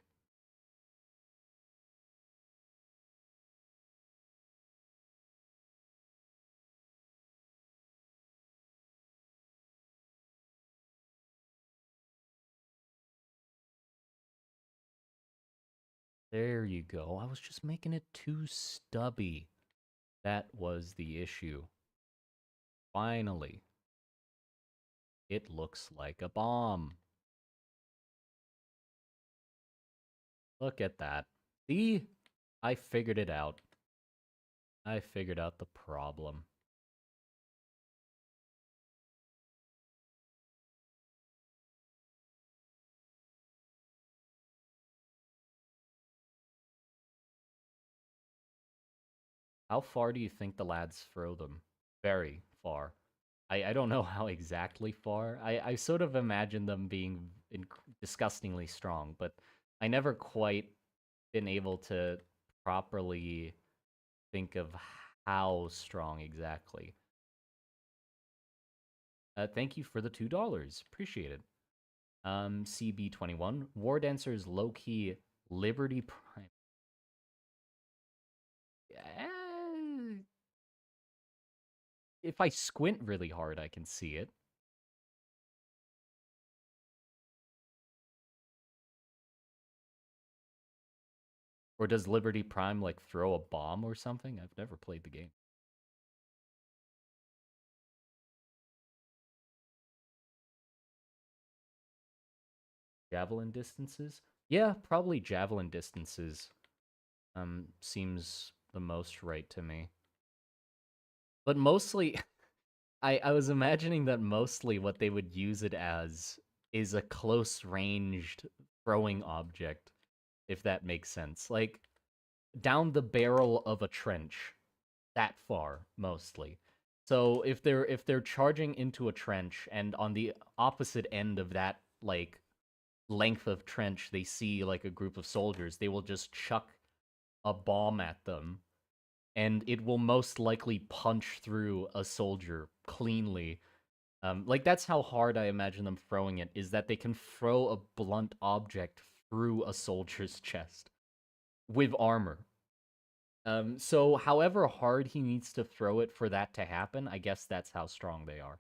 There you go. I was just making it too stubby. That was the issue. Finally, it looks like a bomb. Look at that. See? I figured it out. I figured out the problem. How far do you think the lads throw them? Very far. I don't know how exactly far. I sort of imagine them being disgustingly strong, but I never quite been able to properly think of how strong exactly. Thank you for the $2. Appreciate it. CB21. War Dancer's low key Liberty Prime. Eh, if I squint really hard, I can see it. Or does Liberty Prime like throw a bomb or something? I've never played the game. Javelin distances? Yeah, probably javelin distances. Seems the most right to me. But mostly, I was imagining that mostly what they would use it as is a close ranged throwing object, if that makes sense. Like down the barrel of a trench, that far mostly. So if they're charging into a trench and on the opposite end of that like length of trench they see like a group of soldiers, they will just chuck a bomb at them and it will most likely punch through a soldier cleanly. Like that's how hard I imagine them throwing it, is that they can throw a blunt object through a soldier's chest with armor. So however hard he needs to throw it for that to happen, I guess that's how strong they are.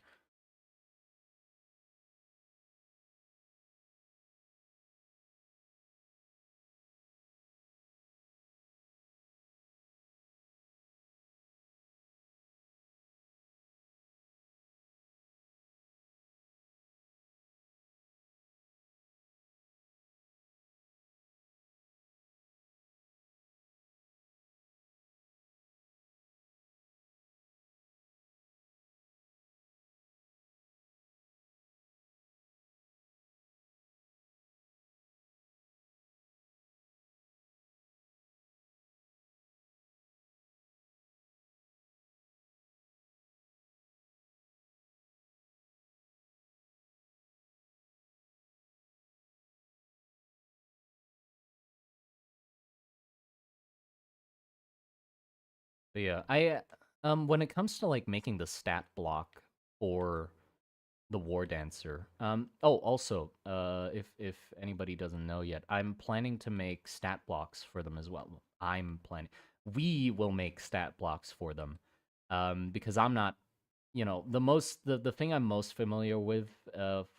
But yeah, I when it comes to like making the stat block for the War Dancer. Oh, also, if anybody doesn't know yet, I'm planning to make stat blocks for them as well. I'm planning. We will make stat blocks for them, because I'm not, the thing I'm most familiar with,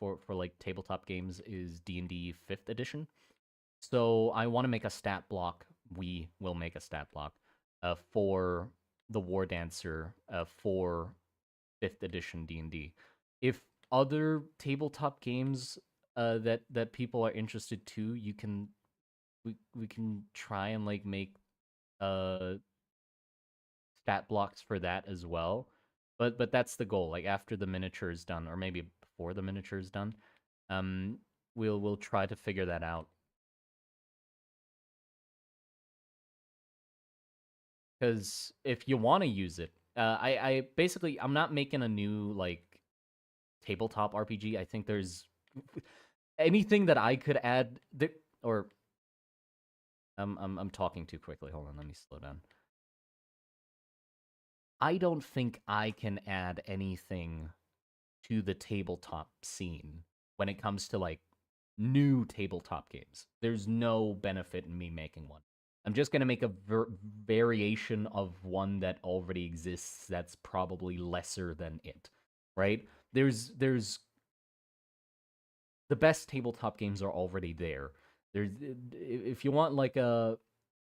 for like tabletop games is D&D Fifth Edition. So I want to make a stat block. We will make a stat block, for the War Dancer, for fifth edition D&D. If other tabletop games that people are interested too, we can try and like make uh stat blocks for that as well. But that's the goal. Like after the miniature is done, or maybe before the miniature is done, um, we'll try to figure that out. Because if you want to use it, I basically I'm not making a new like tabletop RPG. I think there's anything that I could add, or I'm talking too quickly. Hold on, let me slow down. I don't think I can add anything to the tabletop scene when it comes to like new tabletop games. There's no benefit in me making one. I'm just gonna make a variation of one that already exists that's probably lesser than it, right? There's the best tabletop games are already there. There's if you want like a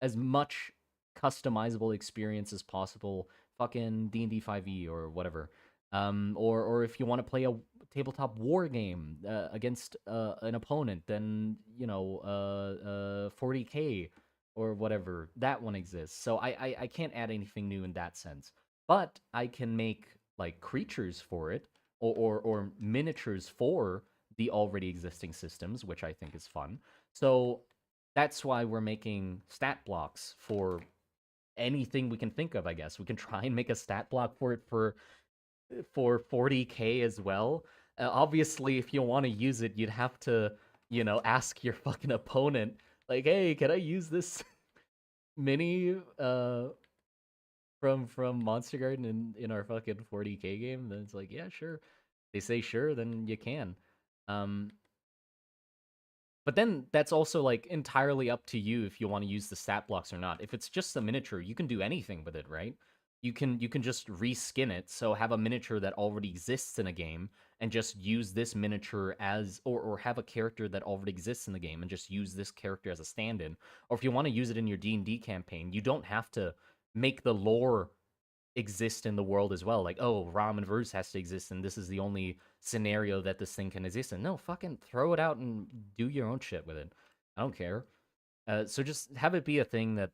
as much customizable experience as possible, fucking D&D 5e or whatever. Or if you want to play a tabletop war game against an opponent, then 40k or whatever that one exists. So I can't add anything new in that sense, but I can make like creatures for it or miniatures for the already existing systems, which I think is fun. So that's why we're making stat blocks for anything we can think of, I guess. We can try and make a stat block for it for 40k as well. Obviously, if you want to use it, you'd have to, ask your fucking opponent, like, hey, can I use this mini from Monster Garden in our fucking 40k game? Then it's like, yeah, sure. They say sure, then you can. Um, But then that's also like entirely up to you if you want to use the stat blocks or not. If it's just a miniature, you can do anything with it, right? You can just reskin it, so have a miniature that already exists in a game and just use this miniature as or have a character that already exists in the game and just use this character as a stand-in. Or if you want to use it in your D&D campaign, you don't have to make the lore exist in the world as well. Like, oh, ramen verse has to exist, and this is the only scenario that this thing can exist in. No, fucking throw it out and do your own shit with it. I don't care. So just have it be a thing that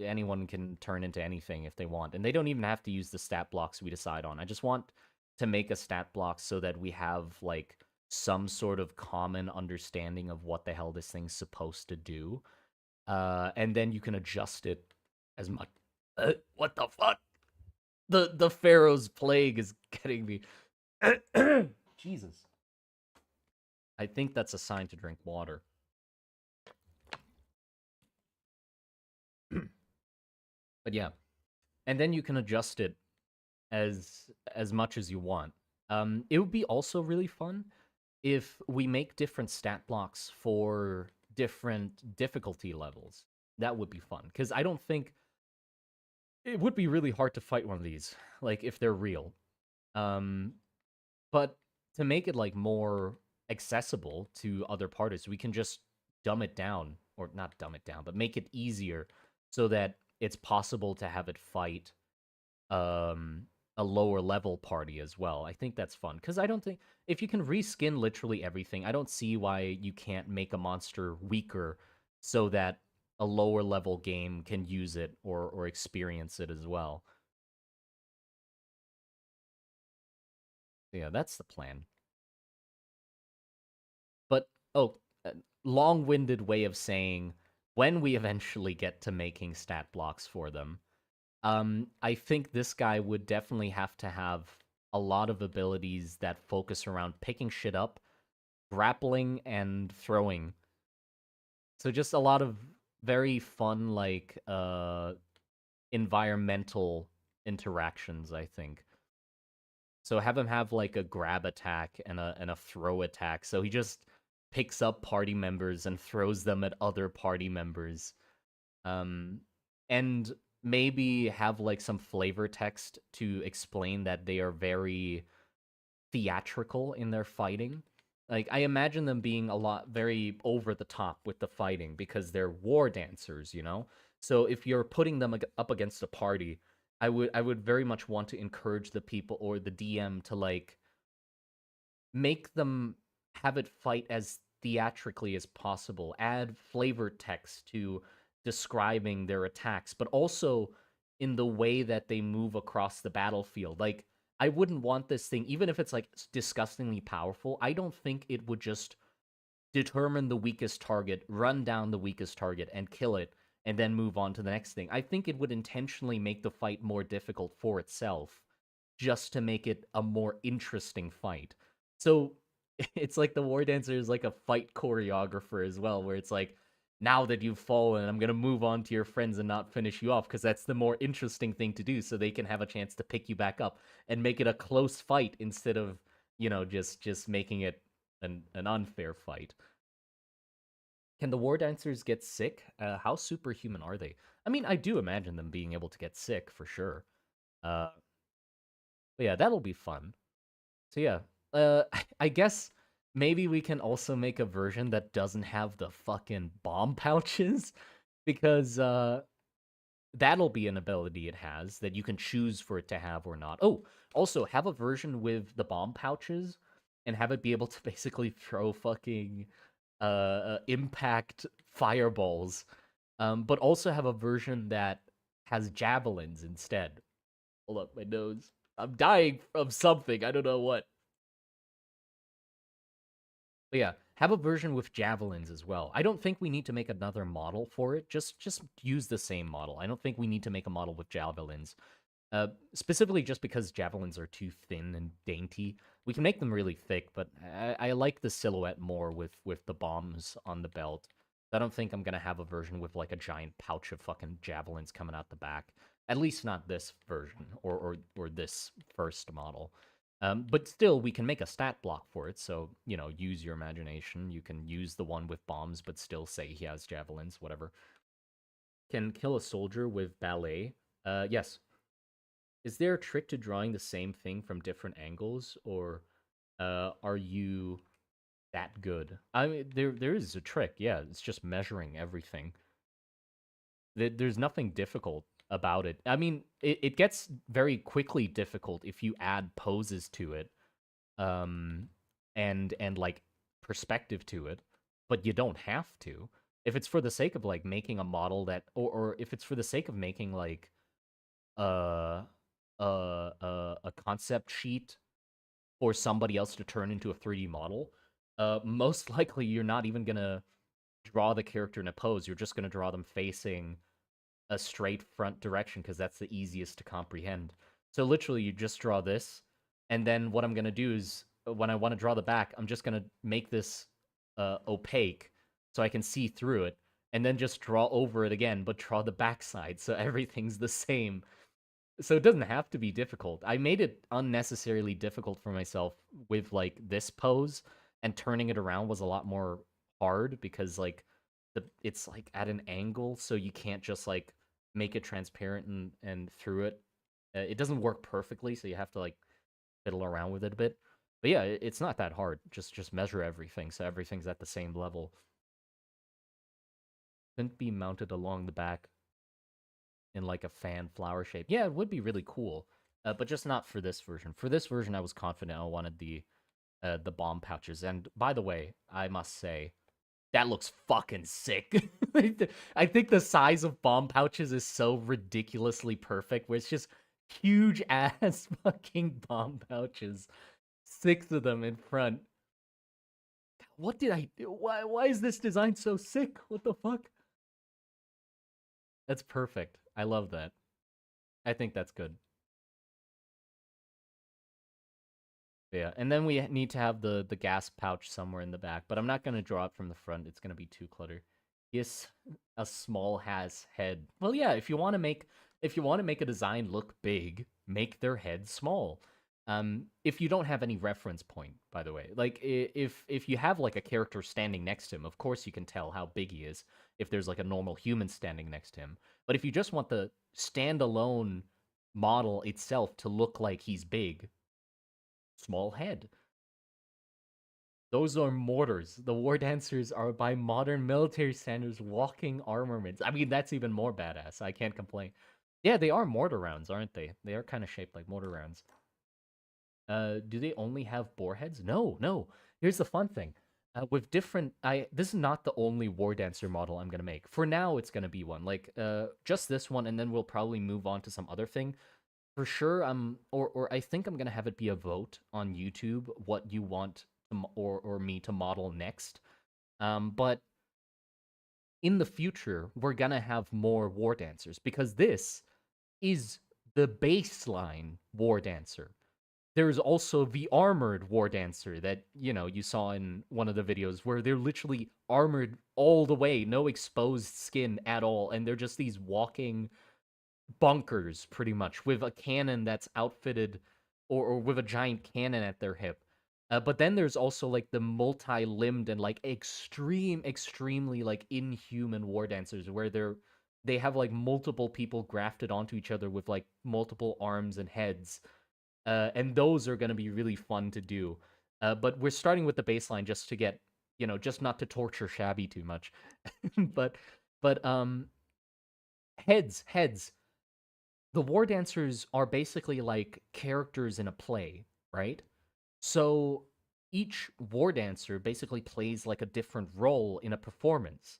anyone can turn into anything if they want, and they don't even have to use the stat blocks we decide on. I just want to make a stat block so that we have like some sort of common understanding of what the hell this thing's supposed to do, and then you can adjust it as much. What the fuck? The Pharaoh's plague is getting me. Jesus. I think that's a sign to drink water. But yeah. And then you can adjust it as much as you want. It would be also really fun if we make different stat blocks for different difficulty levels. That would be fun because I don't think it would be really hard to fight one of these, like if they're real. Um, But to make it like more accessible to other parties, we can just dumb it down, or not dumb it down, but make it easier so that it's possible to have it fight um a lower level party as well. I think that's fun because I don't think if you can reskin literally everything, I don't see why you can't make a monster weaker so that a lower level game can use it or experience it as well. Yeah, that's the plan. But oh, long-winded way of saying when we eventually get to making stat blocks for them, I think this guy would definitely have to have a lot of abilities that focus around picking shit up, grappling, and throwing. So just a lot of very fun, like environmental interactions, I think. So have him have like a grab attack and a throw attack. So he just picks up party members and throws them at other party members. Um and maybe have like some flavor text to explain that they are very theatrical in their fighting. Like I imagine them being a lot very over the top with the fighting because they're war dancers, you know? So if you're putting them up against a party, I would very much want to encourage the people or the DM to like make them have it fight as theatrically as possible, add flavor text to describing their attacks, but also in the way that they move across the battlefield. Like, I wouldn't want this thing, even if it's like disgustingly powerful, I don't think it would just determine the weakest target, run down the weakest target, and kill it, and then move on to the next thing. I think it would intentionally make the fight more difficult for itself, just to make it a more interesting fight. So It's like the war dancer is like a fight choreographer as well, where it's like, now that you've fallen, I'm gonna move on to your friends and not finish you off because that's the more interesting thing to do, so they can have a chance to pick you back up and make it a close fight instead of just making it an unfair fight. Can the war dancers get sick? How superhuman are they? I mean, I do imagine them being able to get sick for sure. Uh, but yeah, that'll be fun. So yeah, I guess maybe we can also make a version that doesn't have the fucking bomb pouches because that'll be an ability it has that you can choose for it to have or not. Oh, also have a version with the bomb pouches and have it be able to basically throw fucking impact fireballs. But also have a version that has javelins instead. Hold up, my nose. I'm dying of something. I don't know what. But yeah, have a version with javelins as well. I don't think we need to make another model for it. Just use the same model. I don't think we need to make a model with javelins. Specifically just because javelins are too thin and dainty. We can make them really thick, but I like the silhouette more with the bombs on the belt. I don't think I'm gonna have a version with like a giant pouch of fucking javelins coming out the back. At least not this version or this first model. But still, we can make a stat block for it. So use your imagination. You can use the one with bombs, but still say he has javelins. Whatever. Can kill a soldier with ballet. Yes. Is there a trick to drawing the same thing from different angles, or are you that good? I mean, there is a trick. Yeah, it's just measuring everything. There's nothing difficult about it. I mean, it gets very quickly difficult if you add poses to it, um, and like perspective to it, but you don't have to. If it's for the sake of like making a model that, or if it's for the sake of making like uh a concept sheet for somebody else to turn into a 3D model, most likely you're not even gonna draw the character in a pose. You're just gonna draw them facing a straight front direction because that's the easiest to comprehend. So literally, you just draw this, and then what I'm gonna do is when I want to draw the back, I'm just gonna make this opaque so I can see through it, and then just draw over it again, but draw the backside so everything's the same. So it doesn't have to be difficult. I made it unnecessarily difficult for myself with like this pose, and turning it around was a lot more hard because like it's like at an angle, so you can't just like make it transparent and through it. It doesn't work perfectly, so you have to like fiddle around with it a bit. But yeah, it's not that hard. Just measure everything so everything's at the same level. Couldn't be mounted along the back in like a fan flower shape. Yeah, it would be really cool, but just not for this version. For this version, I was confident I wanted the bomb pouches. And by the way, I must say that looks fucking sick. I think the size of bomb pouches is so ridiculously perfect, where it's just huge ass fucking bomb pouches, 6 of them in front. What did I do? Why is this design so sick? What the fuck? That's perfect. I love that. I think that's good. Yeah, and then we need to have the gas pouch somewhere in the back, but I'm not gonna draw it from the front. It's gonna be too cluttered. Yes, a small has head. Well, yeah, if you want to make a design look big, make their head small. If you don't have any reference point, by the way, like if you have like a character standing next to him, of course you can tell how big he is if there's like a normal human standing next to him. But if you just want the standalone model itself to look like he's big, small head. Those are mortars. The war dancers are, by modern military standards, walking armaments. I mean, that's even more badass. I can't complain. Yeah, they are mortar rounds, aren't they? They are kind of shaped like mortar rounds. Do they only have bore heads? No, no. Here's the fun thing. With different, this is not the only war dancer model I'm gonna make. For now, it's gonna be one. Like, just this one, and then we'll probably move on to some other thing. For sure, or I think I'm gonna have it be a vote on YouTube what you want or me to model next. But in the future, we're gonna have more war dancers because this is the baseline war dancer. there's also the armored war dancer that, you saw in one of the videos where they're literally armored all the way, no exposed skin at all, and they're just these walking bunkers pretty much with a cannon that's outfitted or with a giant cannon at their hip. But then there's also like the multi-limbed and like extremely like inhuman war dancers where they have like multiple people grafted onto each other with like multiple arms and heads. And those are going to be really fun to do. But we're starting with the baseline just to get, just not to torture Shabby too much. but but heads, the war dancers are basically like characters in a play, right? So each war dancer basically plays like a different role in a performance.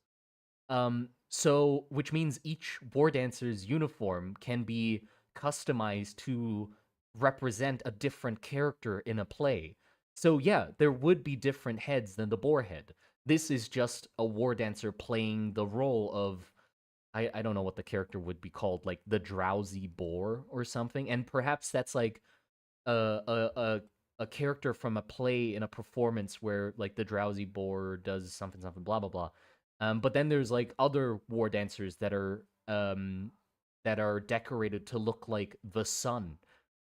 So which means each war dancer's uniform can be customized to represent a different character in a play. So yeah, there would be different heads than the boar head. This is just a war dancer playing the role of I don't know what the character would be called, like the drowsy boar or something. And perhaps that's like a a character from a play in a performance where like the drowsy boar does something something blah blah blah. But then there's like other war dancers that are decorated to look like the sun.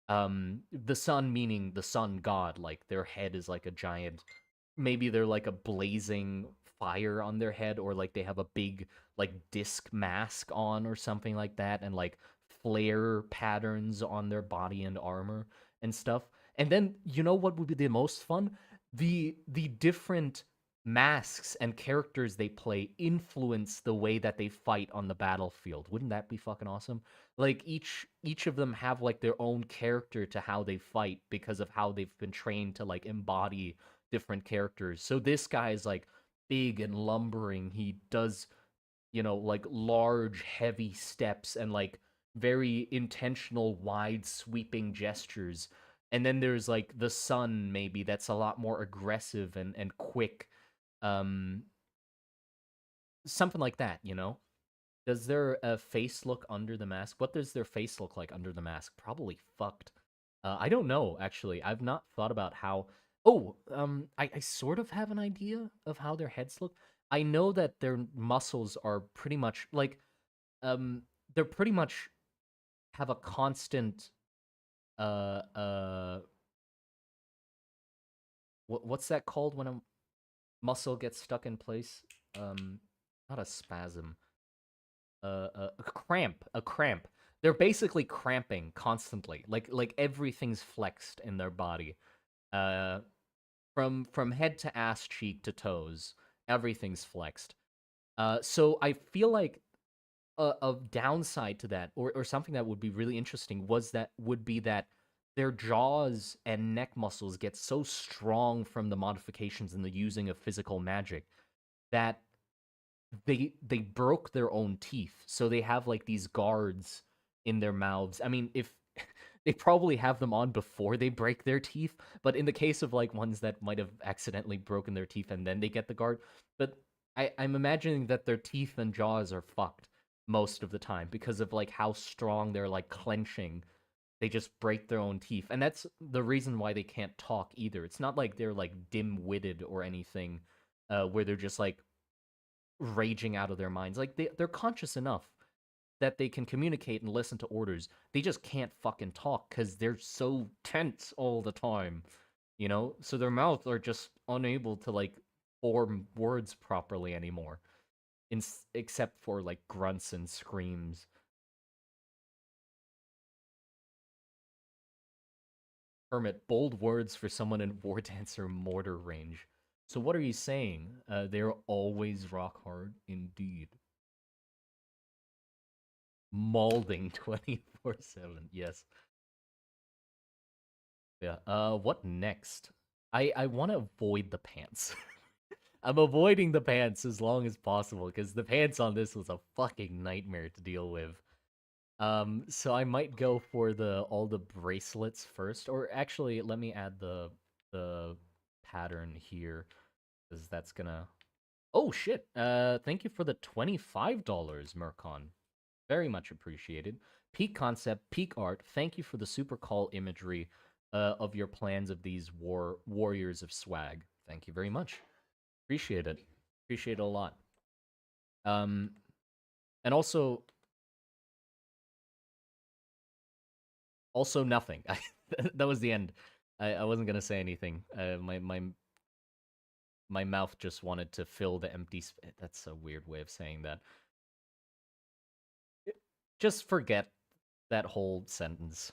The sun meaning the sun god, like their head is like a giant, maybe they're like a blazing fire on their head, or like they have a big like disc mask on or something like that, and like flare patterns on their body and armor and stuff. And then you know what would be the most fun? The different masks and characters they play influence the way that they fight on the battlefield. Wouldn't that be fucking awesome? Like each of them have like their own character to how they fight because of how they've been trained to like embody different characters. So this guy is like big and lumbering. He does, like large, heavy steps and like very intentional, wide sweeping gestures. And then there's like the sun, maybe that's a lot more aggressive and quick. Um, Something like that. Does their face look under the mask? What does their face look like under the mask? Probably fucked. I don't know, actually. I've not thought about how. Oh, I sort of have an idea of how their heads look. I know that their muscles are pretty much like, um, they're pretty much have a constant, uh, uh, what's that called when a muscle gets stuck in place? Um, Not a spasm. A cramp. They're basically cramping constantly. Like everything's flexed in their body. Uh from head to ass, cheek to toes, everything's flexed. So I feel like a downside to that, or something that would be really interesting, would be that their jaws and neck muscles get so strong from the modifications and the using of physical magic that they broke their own teeth, so they have like these guards in their mouths. I mean, if they probably have them on before they break their teeth, but in the case of like ones that might have accidentally broken their teeth and then they get the guard, but I'm imagining that their teeth and jaws are fucked most of the time because of like how strong they're like clenching. They just break their own teeth, and that's the reason why they can't talk either. It's not like they're like dim-witted or anything, where they're just like raging out of their minds. Like they're conscious enough that they can communicate and listen to orders. They just can't fucking talk because they're so tense all the time, So their mouths are just unable to like form words properly anymore, except for like grunts and screams. Hermit, bold words for someone in War Dancer mortar range. So what are you saying? They're always rock hard indeed. Maulding 24/7. Yes. Yeah. What next? I want to avoid the pants. I'm avoiding the pants as long as possible because the pants on this was a fucking nightmare to deal with. So I might go for the all the bracelets first, or actually, let me add the pattern here because that's gonna. Oh shit! Thank you for the $25, Mercon. Very much appreciated. Peak concept, peak art. Thank you for the super call imagery. of your plans of these warriors of swag. Thank you very much. Appreciate it. Appreciate it a lot. Um, and also nothing. That was the end. I wasn't gonna say anything. My mouth just wanted to fill the empty space. That's a weird way of saying that. Just forget that whole sentence.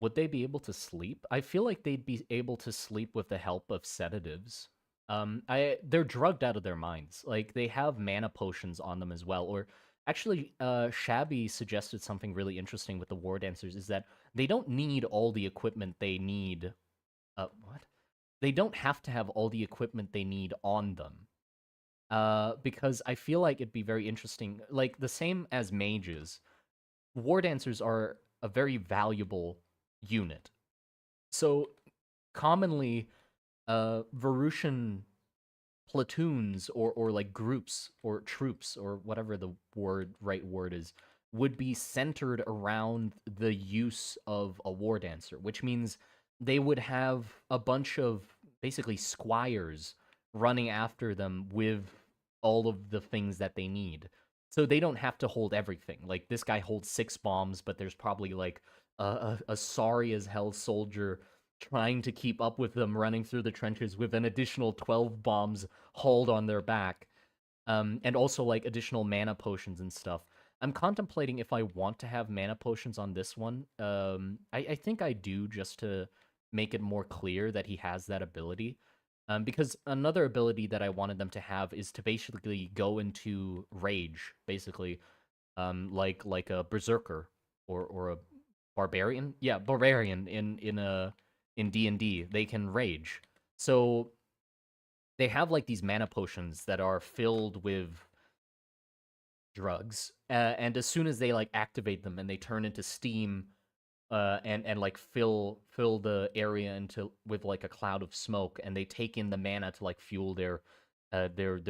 Would they be able to sleep? I feel like they'd be able to sleep with the help of sedatives. They're drugged out of their minds. Like they have mana potions on them as well. Or actually, Shabby suggested something really interesting with the war dancers is that they don't need all the equipment they need. What? They don't have to have all the equipment they need on them. Because I feel like it'd be very interesting. Like the same as mages, war dancers are a very valuable unit. So commonly, Varusian platoons or like groups or troops or whatever the right word is would be centered around the use of a war dancer, which means they would have a bunch of basically squires running after them with all of the things that they need. So they don't have to hold everything. Like this guy holds 6 bombs, but there's probably like a sorry as hell soldier trying to keep up with them running through the trenches with an additional 12 bombs hauled on their back. And also like additional mana potions and stuff. I'm contemplating if I want to have mana potions on this one. I think I do just to make it more clear that he has that ability. Because another ability that I wanted them to have is to basically go into rage, basically, like a berserker or a barbarian. Yeah, barbarian in D&D. They can rage. So they have like these mana potions that are filled with drugs, and as soon as they like activate them and they turn into steam, and like fill the area into with like a cloud of smoke, and they take in the mana to like fuel their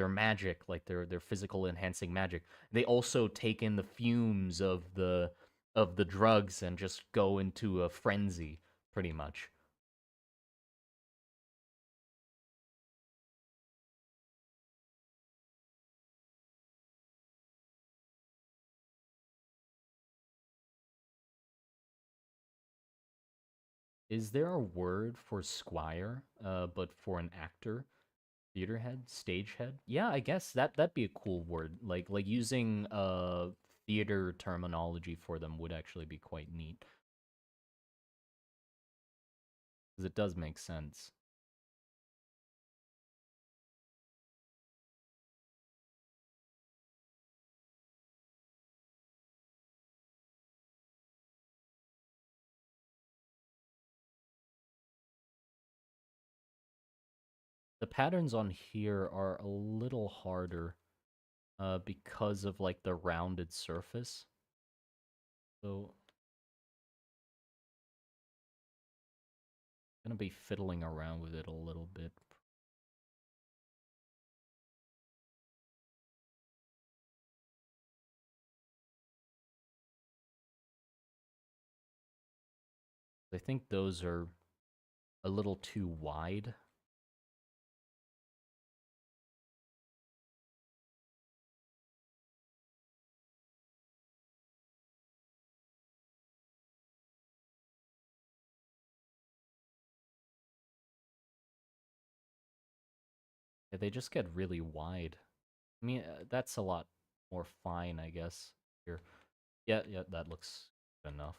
magic, like their physical enhancing magic. They also take in the fumes of the drugs and just go into a frenzy, pretty much. Is there a word for squire, but for an actor? Theater head, stage head? Yeah, I guess that'd be a cool word. Like using theater terminology for them would actually be quite neat because it does make sense. The patterns on here are a little harder because of like the rounded surface. So I'm gonna be fiddling around with it a little bit. I think those are a little too wide. Yeah, they just get really wide. I mean, that's a lot more fine, I guess. Here, yeah, yeah, that looks good enough.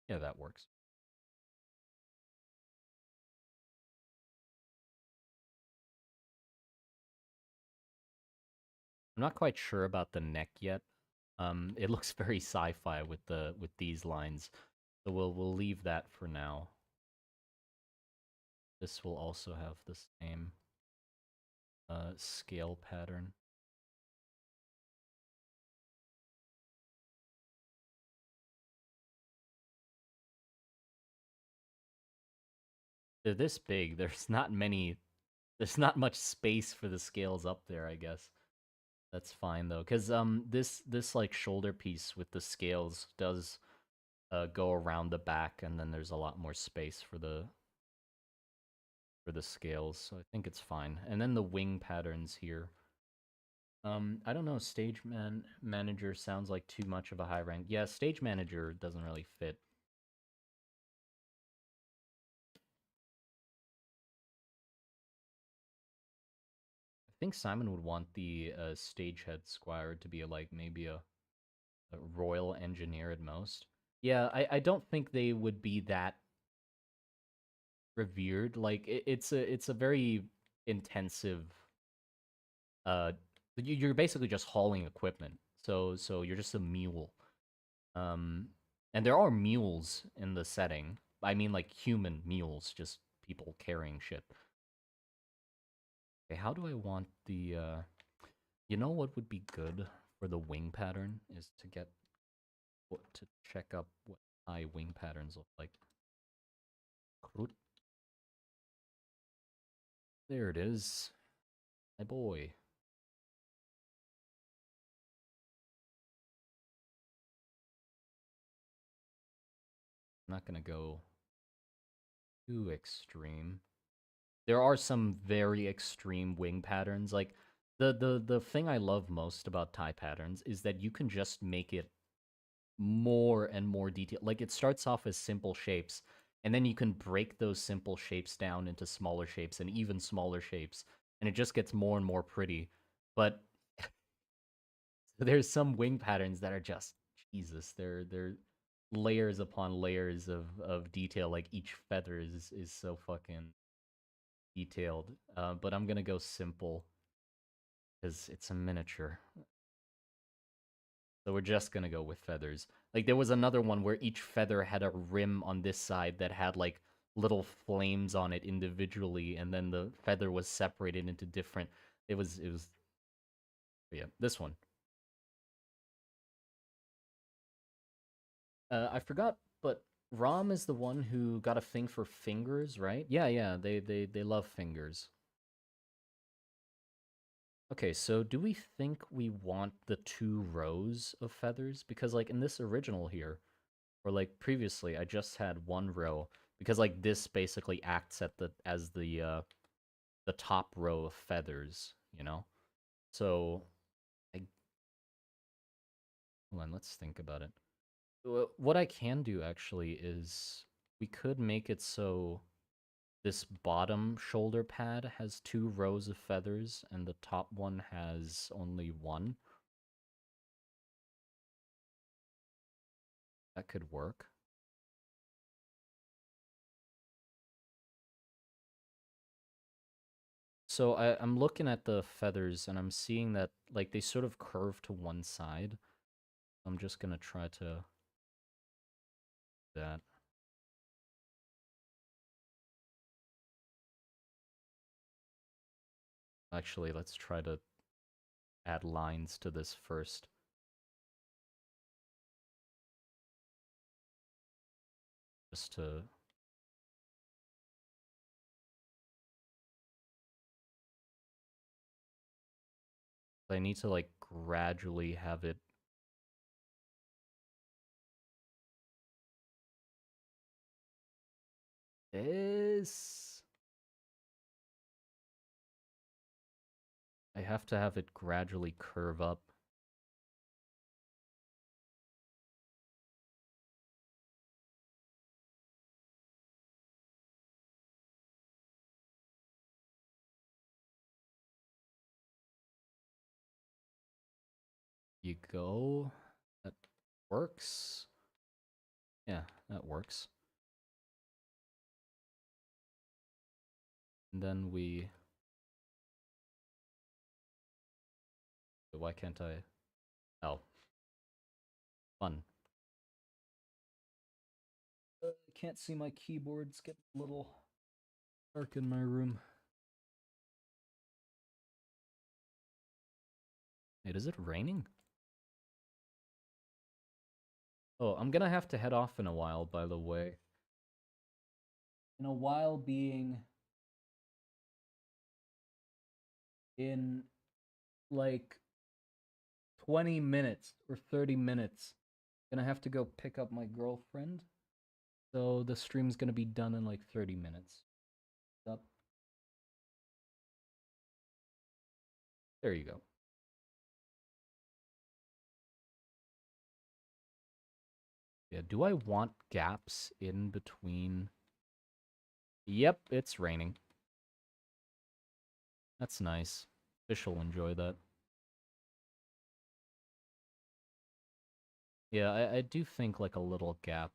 Yeah, that works. I'm not quite sure about the neck yet. It looks very sci-fi with these lines, so we'll leave that for now. This will also have the same scale pattern. They're this big. There's not much space for the scales up there, I guess. That's fine though, because this like shoulder piece with the scales does go around the back, and then there's a lot more space for the scales, so I think it's fine. And then the wing patterns here. I don't know. Manager sounds like too much of a high rank. Yeah, stage manager doesn't really fit. I think Simon would want the stagehead squire to be like maybe a royal engineer at most. Yeah, I don't think they would be that revered. Like it's a very intensive. Uh, you're basically just hauling equipment. So you're just a mule. Um, and there are mules in the setting. I mean, like human mules, just people carrying shit. Okay, how do I want the? You know what would be good for the wing pattern is to get to check up what high wing patterns look like. There it is, my boy. I'm not gonna go too extreme. There are some very extreme wing patterns. Like the thing I love most about tie patterns is that you can just make it more and more detailed. Like it starts off as simple shapes, and then you can break those simple shapes down into smaller shapes and even smaller shapes, and it just gets more and more pretty. But there's some wing patterns that are just Jesus. They're layers upon layers of detail. Like each feather is so fucking detailed. But I'm gonna go simple because it's a miniature. So we're just gonna go with feathers. Like there was another one where each feather had a rim on this side that had like little flames on it individually, and then the feather was separated into different. It was yeah, this one. I forgot, but Rom is the one who got a thing for fingers, right? Yeah, yeah, they love fingers. Okay, so do we think we want the 2 rows of feathers? Because like in this original here, or like previously, I just had 1 row because like this basically acts at the top row of feathers, you know? So I hold on, let's think about it. What I can do actually is we could make it so this bottom shoulder pad has 2 rows of feathers and the top one has only 1. That could work. So I'm looking at the feathers and I'm seeing that like they sort of curve to one side. I'm just gonna try to do that. Actually, let's try to add lines to this first. Just to I need to like gradually have it. This I have to have it gradually curve up. You go. That works. Yeah, that works. And then we Why can't I? Oh, fun. I can't see my keyboard. It's getting a little dark in my room. Wait, is it raining? Oh, I'm gonna have to head off in a while, by the way. In a while being in like 20 minutes or 30 minutes. Gonna have to go pick up my girlfriend. So the stream's gonna be done in like 30 minutes. Up. There you go. Yeah, do I want gaps in between? Yep, it's raining. That's nice. Fish will enjoy that. Yeah, I do think like a little gap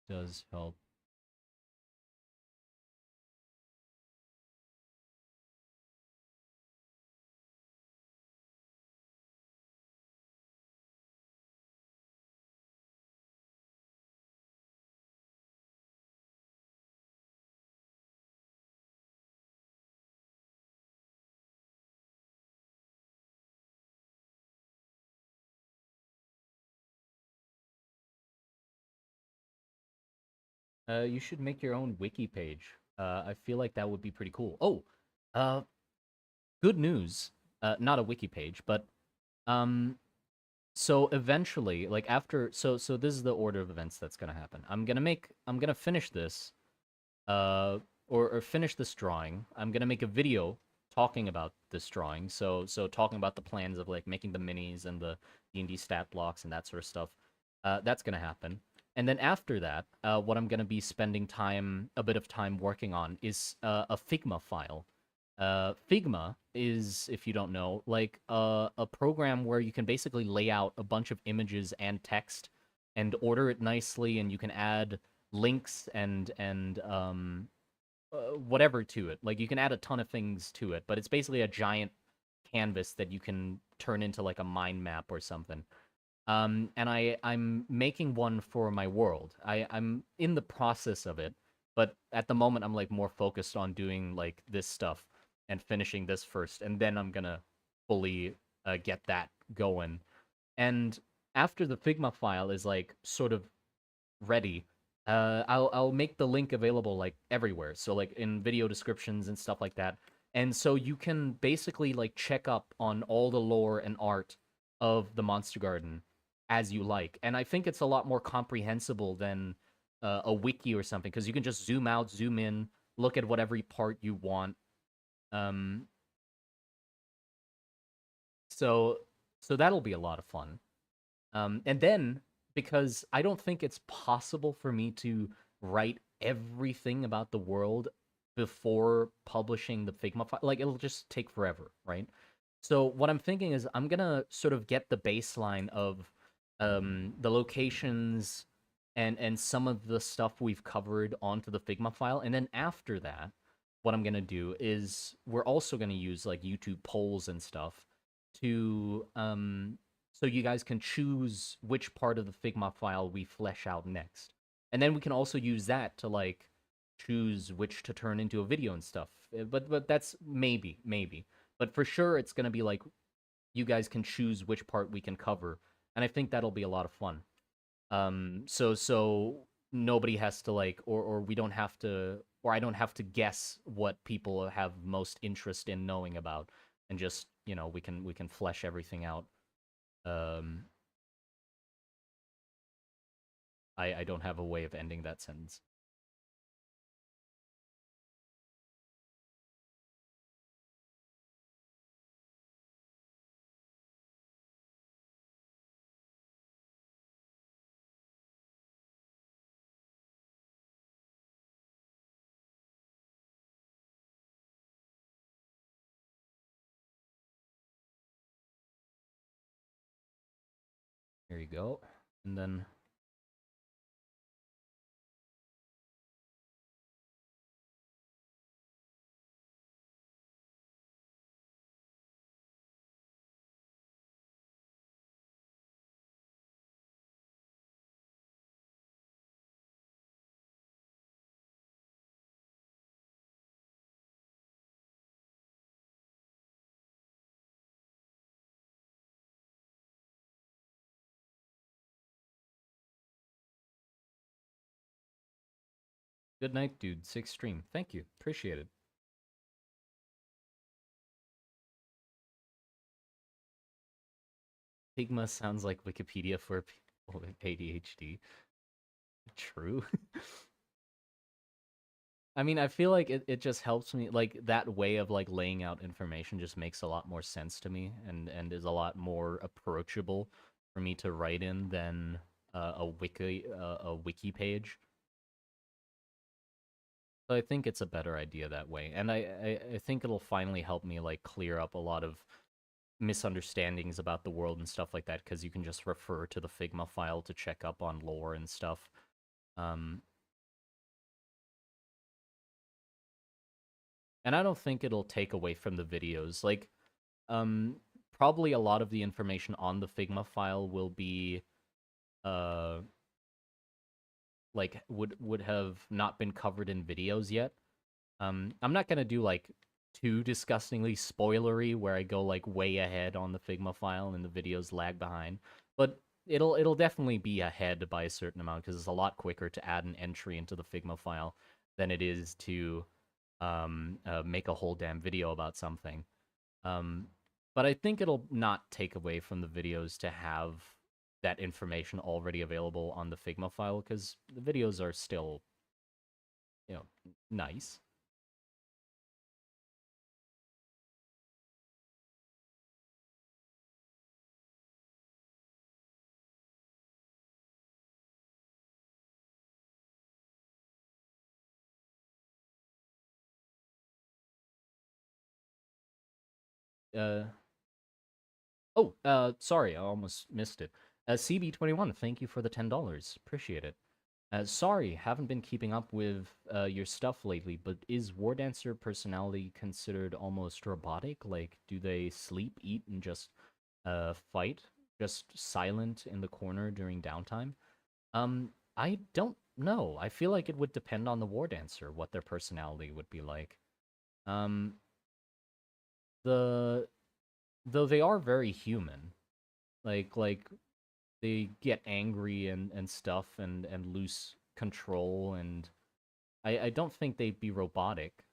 does help. You should make your own wiki page. I feel like that would be pretty cool. Oh, uh, good news. Not a wiki page, but um, so eventually, like after, so this is the order of events that's gonna happen. I'm gonna finish this, uh, or finish this drawing. I'm gonna make a video talking about this drawing. So talking about the plans of like making the minis and the D&D stat blocks and that sort of stuff. That's gonna happen. And then after that, what I'm gonna be spending a bit of time working on is a Figma file. Figma is, if you don't know, like a program where you can basically lay out a bunch of images and text and order it nicely, and you can add links and whatever to it. Like you can add a ton of things to it, but it's basically a giant canvas that you can turn into like a mind map or something. And I'm making one for my world. I'm in the process of it, but at the moment I'm like more focused on doing like this stuff and finishing this first, and then I'm gonna fully get that going. And after the Figma file is like sort of ready, I'll make the link available like everywhere. So like in video descriptions and stuff like that. And so you can basically like check up on all the lore and art of the Monster Garden as you like. And I think it's a lot more comprehensible than a wiki or something, because you can just zoom out, zoom in, look at whatever part you want. Um, so so that'll be a lot of fun. And then, because I don't think it's possible for me to write everything about the world before publishing the Figma file, like it'll just take forever, right? So what I'm thinking is I'm gonna sort of get the baseline of the locations and some of the stuff we've covered onto the Figma file, and then after that, what I'm gonna do is we're also gonna use like YouTube polls and stuff to so you guys can choose which part of the Figma file we flesh out next. And then we can also use that to like choose which to turn into a video and stuff. But that's maybe. But for sure it's going to be like you guys can choose which part we can cover. And I think that'll be a lot of fun. So nobody has to like or we don't have to or I don't have to guess what people have most interest in knowing about, and just, we can flesh everything out. um I don't have a way of ending that sentence. Here you go. And then Good night, dude. Sixth stream. Thank you. Appreciate it. Figma sounds like Wikipedia for people with ADHD. True. I mean, I feel like it just helps me, like that way of like laying out information just makes a lot more sense to me and is a lot more approachable for me to write in than a wiki page. So I think it's a better idea that way. And I think it'll finally help me like clear up a lot of misunderstandings about the world and stuff like that because you can just refer to the Figma file to check up on lore and stuff. Um, and I don't think it'll take away from the videos. Like, um, probably a lot of the information on the Figma file will be, uh, like would have not been covered in videos yet. I'm not gonna do like too disgustingly spoilery where I go like way ahead on the Figma file and the videos lag behind, but it'll definitely be ahead by a certain amount because it's a lot quicker to add an entry into the Figma file than it is to make a whole damn video about something. Um, but I think it'll not take away from the videos to have that information already available on the Figma file because the videos are still, you know, nice. Uh, sorry, I almost missed it. CB21, thank you for the $10. Appreciate it. Sorry, haven't been keeping up with your stuff lately, but is War Dancer personality considered almost robotic? Like, do they sleep, eat, and just fight? Just silent in the corner during downtime? I don't know. I feel like it would depend on the War Dancer, what their personality would be like. Um, the though they are very human. Like they get angry and stuff and lose control and I don't think they'd be robotic.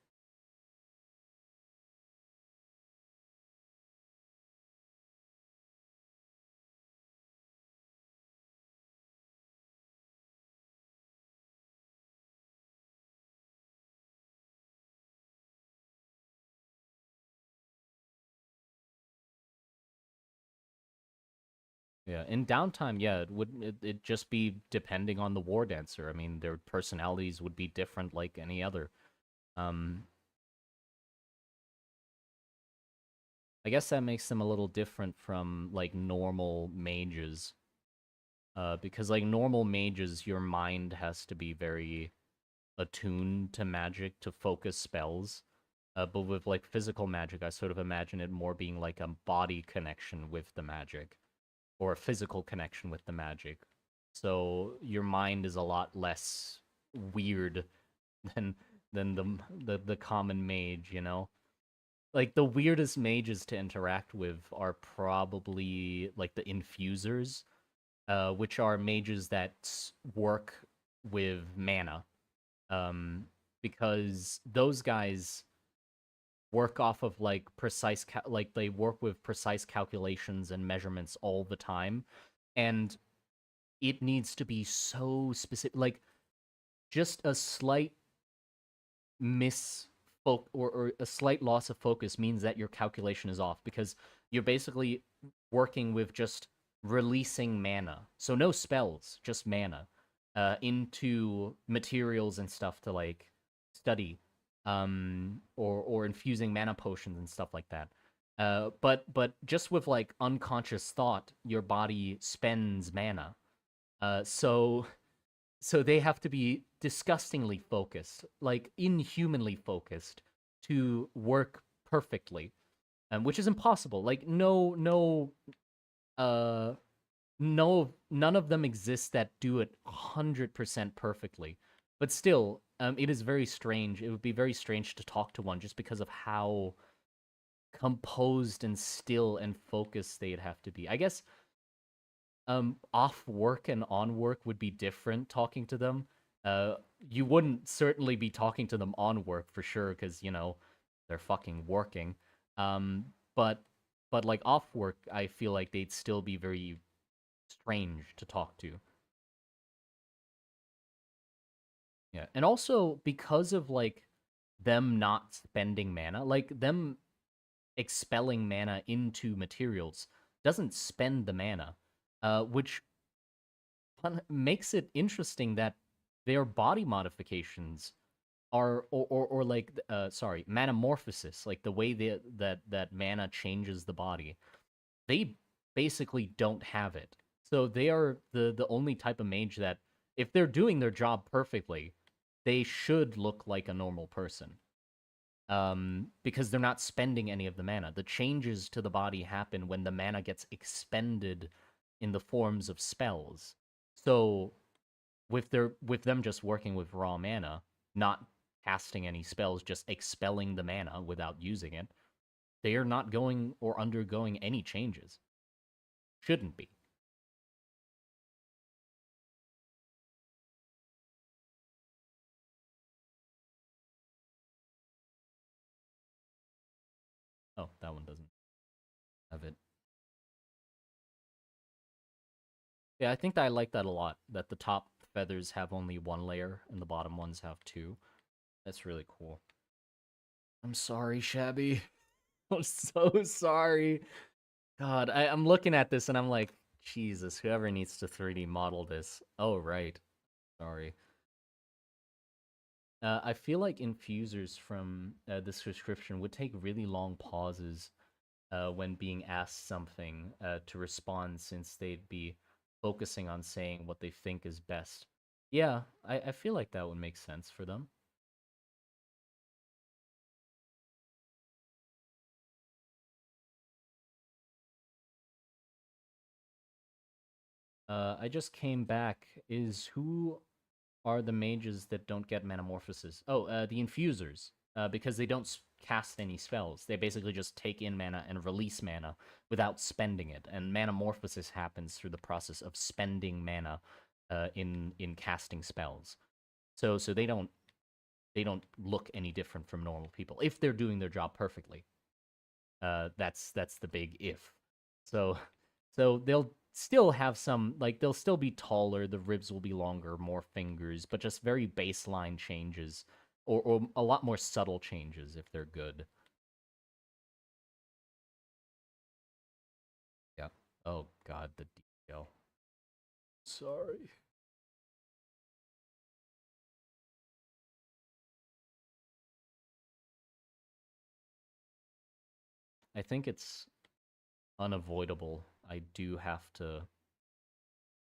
Yeah, in downtime, yeah, it would it just be depending on the war dancer. I mean, their personalities would be different like any other. Um, I guess that makes them a little different from like normal mages. Because like normal mages, your mind has to be very attuned to magic to focus spells. But with like physical magic, I sort of imagine it more being like a body connection with the magic or a physical connection with the magic. So your mind is a lot less weird than than the common mage, you know? Like the weirdest mages to interact with are probably like the infusers, which are mages that work with mana. Um, because those guys work off of like like they work with precise calculations and measurements all the time, and it needs to be so specific. Like just a slight or a slight loss of focus means that your calculation is off because you're basically working with just releasing mana. So no spells, just mana into materials and stuff to like study or infusing mana potions and stuff like that. But just with like unconscious thought, your body spends mana. So they have to be disgustingly focused, like inhumanly focused, to work perfectly, which is impossible. Like uh, none of them exist that do it 100% perfectly. But still, it is very strange. It would be very strange to talk to one just because of how composed and still and focused they'd have to be. I guess off work and on work would be different talking to them. you wouldn't certainly be talking to them on work for sure, because they're fucking working. Um, but like off work, I feel like they'd still be very strange to talk to. Yeah, and also because of like them not spending mana, like them expelling mana into materials doesn't spend the mana, which makes it interesting that their body modifications are or like sorry, manamorphosis, like the way that mana changes the body. They basically don't have it. So they are the only type of mage that if they're doing their job perfectly, they should look like a normal person. Because they're not spending any of the mana. The changes to the body happen when the mana gets expended in the forms of spells. So with them just working with raw mana, not casting any spells, just expelling the mana without using it, they are not going or undergoing any changes. Shouldn't be. Oh, that one doesn't have it. Yeah, I think that I like that a lot. That the top feathers have only one layer and the bottom ones have two. That's really cool. I'm sorry, Shabby. I'm so sorry. God, I'm looking at this and I'm like, Jesus, whoever needs to 3D model this. Oh, right. Sorry. I feel like infusers from this subscription would take really long pauses when being asked something to respond, since they'd be focusing on saying what they think is best. Yeah, I feel like that would make sense for them. I just came back. Who are the mages that don't get metamorphosis? Oh, the infusers. Because they don't cast any spells. They basically just take in mana and release mana without spending it. And metamorphosis happens through the process of spending mana in casting spells. So they don't look any different from normal people if they're doing their job perfectly. That's the big if. So so they'll still have some, like they'll still be taller, the ribs will be longer, more fingers, but just very baseline changes, or a lot more subtle changes if they're good. Yeah. Oh god, the detail. Sorry. I think it's unavoidable. I do have to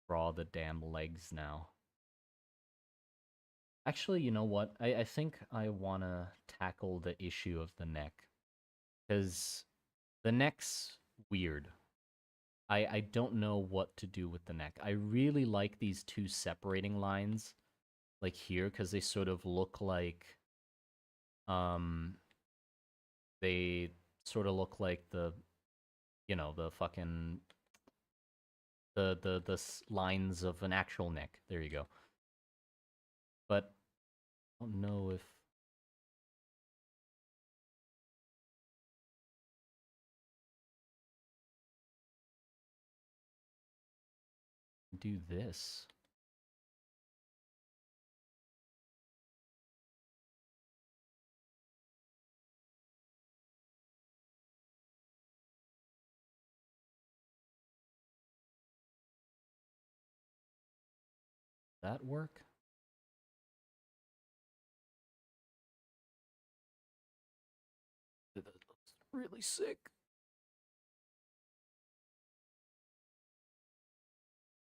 draw the damn legs now. Actually, you know what? I think I want to tackle the issue of the neck. Because the neck's weird. I don't know what to do with the neck. I really like these two separating lines, like here, because they sort of look like, um, they sort of look like the fucking, the lines of an actual neck. There you go. But I don't know if I do this. That work? That looks really sick.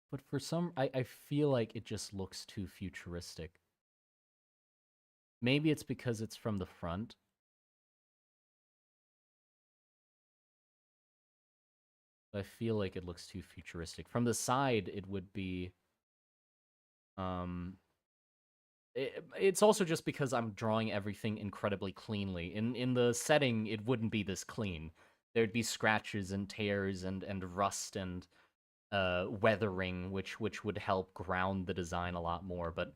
But for some, I feel like it just looks too futuristic. Maybe it's because it's from the front. I feel like it looks too futuristic. From the side, it would be. Um, it's also just because I'm drawing everything incredibly cleanly. In the setting, it wouldn't be this clean. There'd be scratches and tears and rust and weathering, which would help ground the design a lot more. But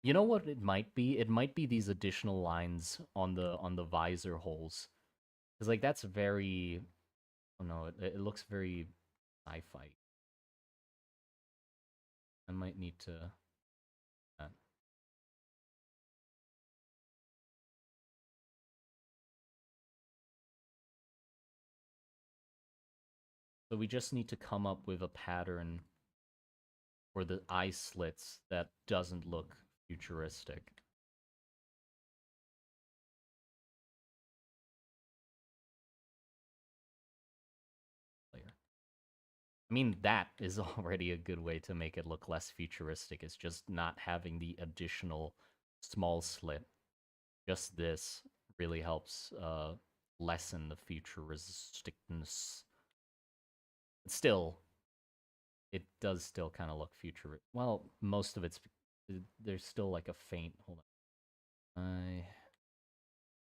You know what it might be? It might be these additional lines on the visor holes. Because like that's very, oh no, it looks very sci-fi. I might need to. Uh, so we just need to come up with a pattern for the eye slits that doesn't look futuristic. Layer. I mean, that is already a good way to make it look less futuristic. It's just not having the additional small slit. Just this really helps lessen the futuristicness. Still, it does still kind of look futuristic. Well, most of it's there's still like a faint. Hold on,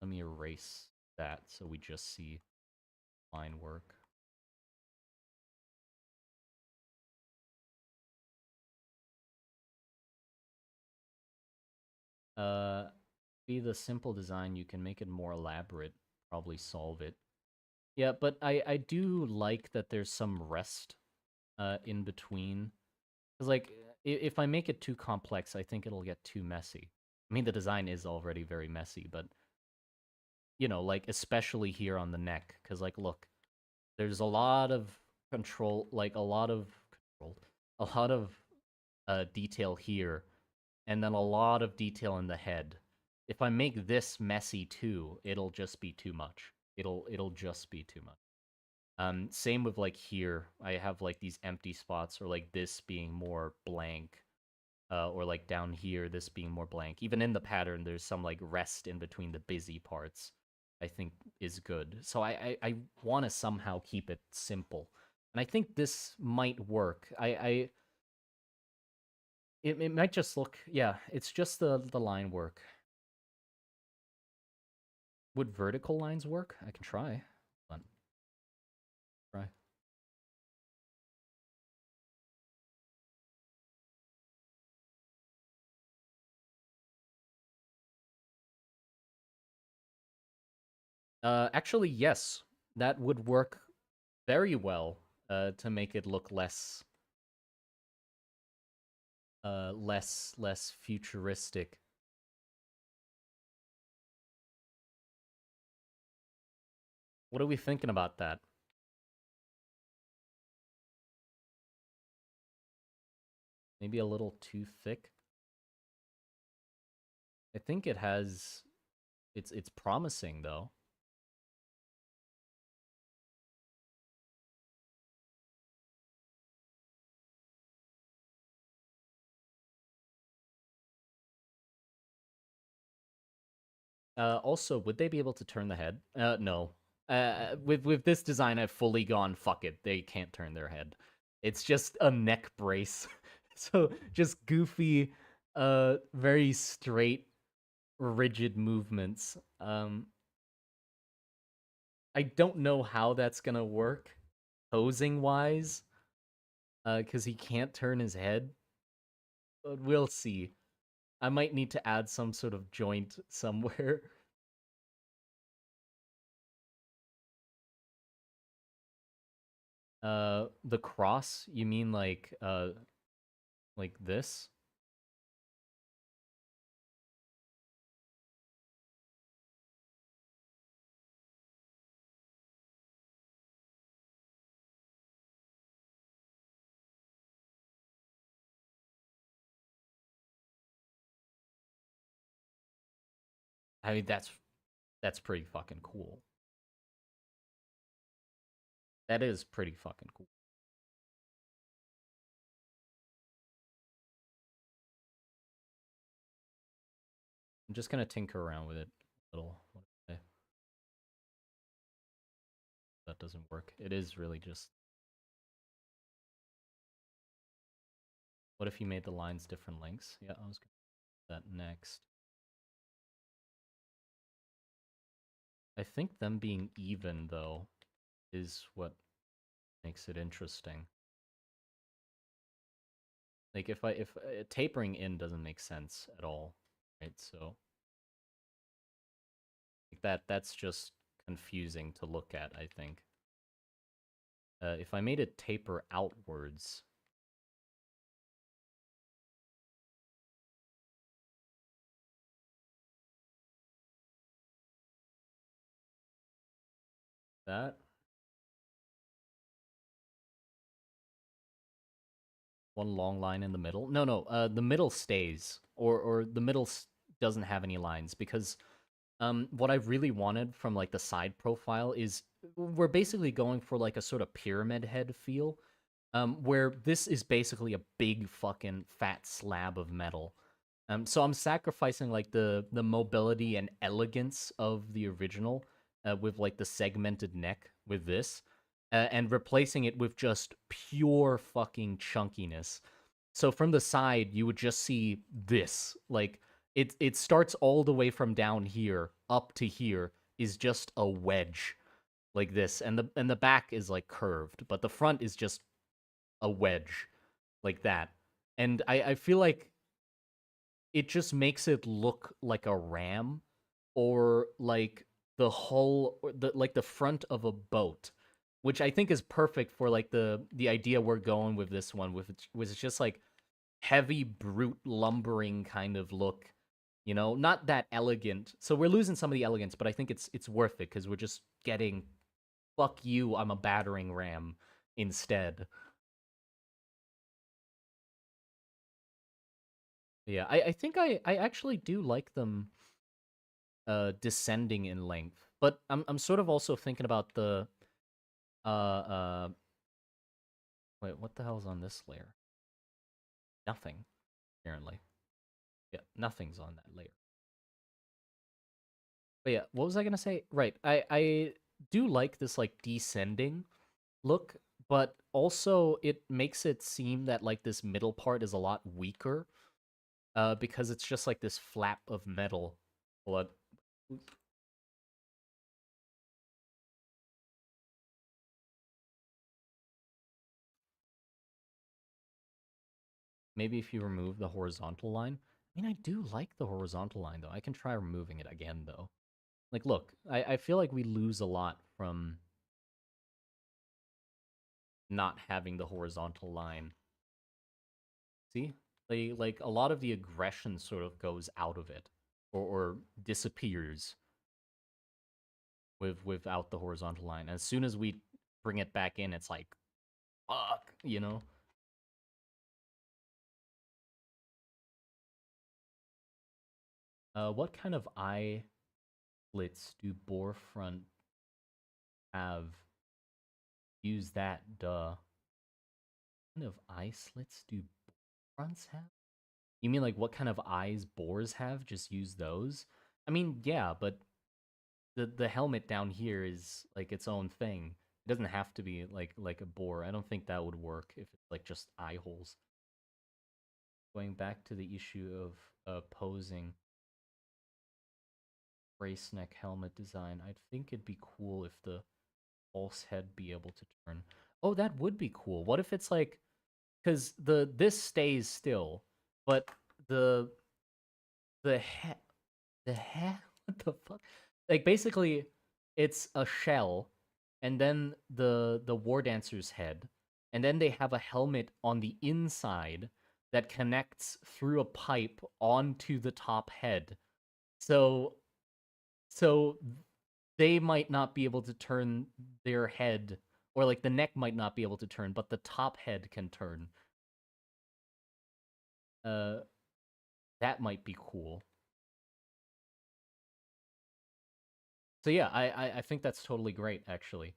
let me erase that so we just see line work. Uh, be the simple design. You can make it more elaborate. Probably solve it. Yeah, but I do like that there's some rest in between. Because like if I make it too complex, I think it'll get too messy. I mean, the design is already very messy, but you know, like especially here on the neck, because like look, there's a lot of control, like a lot of control, a lot of detail here, and then a lot of detail in the head. If I make this messy too, it'll just be too much. It'll just be too much. Same with like here, I have like these empty spots, or like this being more blank, or like down here, this being more blank. Even in the pattern, there's some like rest in between the busy parts. I think is good. So I want to somehow keep it simple, and I think this might work. It might just look, yeah. It's just the line work. Would vertical lines work? I can try. Hold on, try. Actually, yes, that would work very well. To make it look less futuristic. What are we thinking about that? Maybe a little too thick. I think it has. It's promising though. Also, would they be able to turn the head? No. With this design, I've fully gone fuck it. They can't turn their head. It's just a neck brace. So just goofy, very straight, rigid movements. I don't know how that's gonna work posing wise, because he can't turn his head. But we'll see. I might need to add some sort of joint somewhere. The cross? You mean like this? I mean, that's pretty fucking cool. That is pretty fucking cool. I'm just gonna tinker around with it a little. That doesn't work. It is really just. What if you made the lines different lengths? Yeah, I was gonna do that next. I think them being even though is what makes it interesting. Like if tapering in doesn't make sense at all, right? So like that's just confusing to look at, I think. If I made it taper outwards, that one long line in the middle. No, no, the middle stays, or the middle doesn't have any lines because what I really wanted from like the side profile is we're basically going for like a sort of pyramid head feel, where this is basically a big fucking fat slab of metal. So I'm sacrificing like the mobility and elegance of the original with like the segmented neck with this, and replacing it with just pure fucking chunkiness. So from the side, you would just see this. Like it starts all the way from down here up to here is just a wedge like this, and the back is like curved, but the front is just a wedge like that. And I feel like it just makes it look like a ram or like the hull or the like the front of a boat, which I think is perfect for like the idea we're going with this one, with which is just like heavy brute lumbering kind of look, you know, not that elegant. So we're losing some of the elegance, but I think it's worth it because we're just getting fuck you, I'm a battering ram instead. Yeah, I think I actually do like them descending in length. But I'm sort of also thinking about the uh uh wait, what the hell's on this layer? Nothing, apparently. Yeah, nothing's on that layer. But yeah, what was I gonna say? Right. I do like this like descending look, but also it makes it seem that like this middle part is a lot weaker, because it's just like this flap of metal. Blood. Maybe if you remove the horizontal line. I mean, I do like the horizontal line, though. I can try removing it again, though. Like, look, I feel like we lose a lot from not having the horizontal line. See? Like a lot of the aggression sort of goes out of it, or disappears without the horizontal line. As soon as we bring it back in, it's like, fuck, you know? What kind of eye slits do bore front have? Use that, duh. What kind of eye slits do fronts have? You mean like what kind of eyes boars have? Just use those? I mean, yeah, but the helmet down here is like its own thing. It doesn't have to be like a boar. I don't think that would work if it's like just eye holes. Going back to the issue of posing brace neck helmet design, I think it'd be cool if the false head be able to turn. Oh, that would be cool. What if it's like, because this stays still, but the the head the heck? What the fuck? Like basically, it's a shell, and then the war dancer's head, and then they have a helmet on the inside that connects through a pipe onto the top head. So so they might not be able to turn their head, or like the neck might not be able to turn, but the top head can turn. Uh, that might be cool. So yeah, I think that's totally great, actually.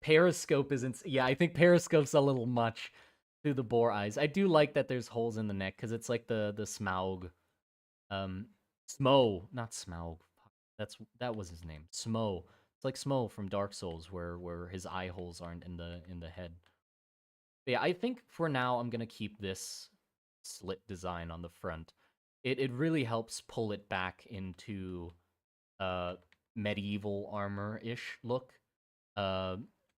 Periscope isn't. Yeah, I think Periscope's a little much through the boar eyes. I do like that there's holes in the neck because it's like the Smaug, um, Smo, not Smaug. Fuck, that was his name. Smo. It's like Smo from Dark Souls, where his eye holes aren't in the head. But yeah, I think for now I'm gonna keep this slit design on the front. It really helps pull it back into uh medieval armor-ish look. Uh,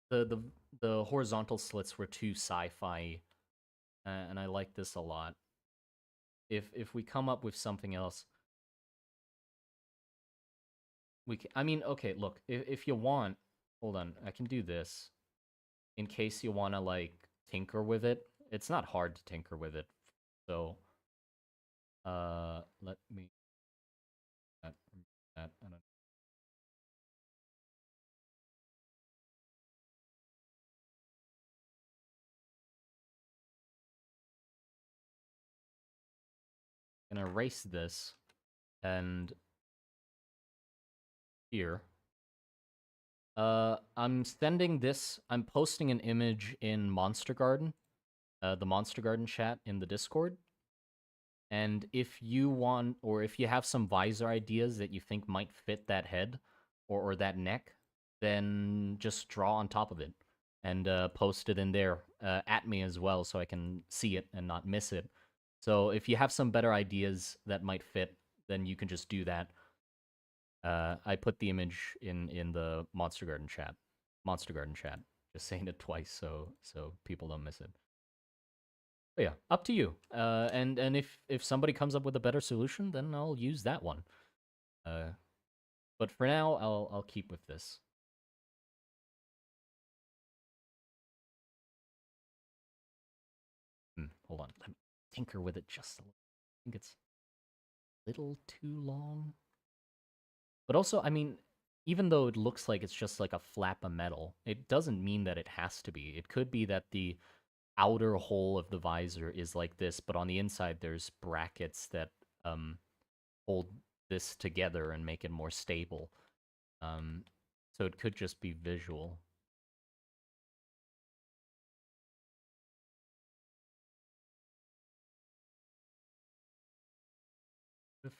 the the the horizontal slits were too sci-fi and I like this a lot. If we come up with something else, I mean, okay, look, if you want, hold on, I can do this in case you want to like tinker with it. It's not hard to tinker with it. So, let me that. I don't, gonna erase this and here. I'm sending this. I'm posting an image in Monster Garden, the Monster Garden chat in the Discord. And if you want, or if you have some visor ideas that you think might fit that head or that neck, then just draw on top of it and post it in there at me as well so I can see it and not miss it. So if you have some better ideas that might fit, then you can just do that. I put the image in the Monster Garden chat. Monster Garden chat. Just saying it twice so people don't miss it. But yeah, up to you. And if somebody comes up with a better solution, then I'll use that one. Uh, but for now, I'll keep with this. Hold on, let me tinker with it just a little. I think it's a little too long. But also, I mean, even though it looks like it's just like a flap of metal, it doesn't mean that it has to be. It could be that the outer hole of the visor is like this, but on the inside there's brackets that hold this together and make it more stable. Um, so it could just be visual. If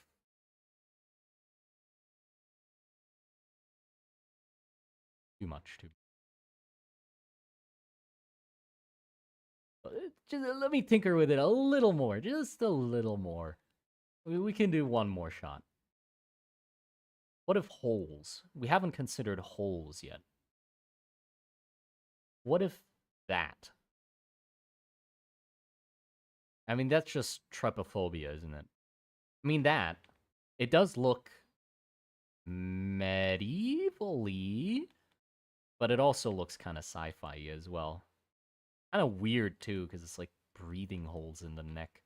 too much, too. Just let me tinker with it a little more, just a little more. We can do one more shot. What if holes? We haven't considered holes yet. What if that? I mean, that's just trypophobia, isn't it? I mean, that. It does look medievally, but it also looks kind of sci-fi as well. Kind of weird, too, because it's like breathing holes in the neck.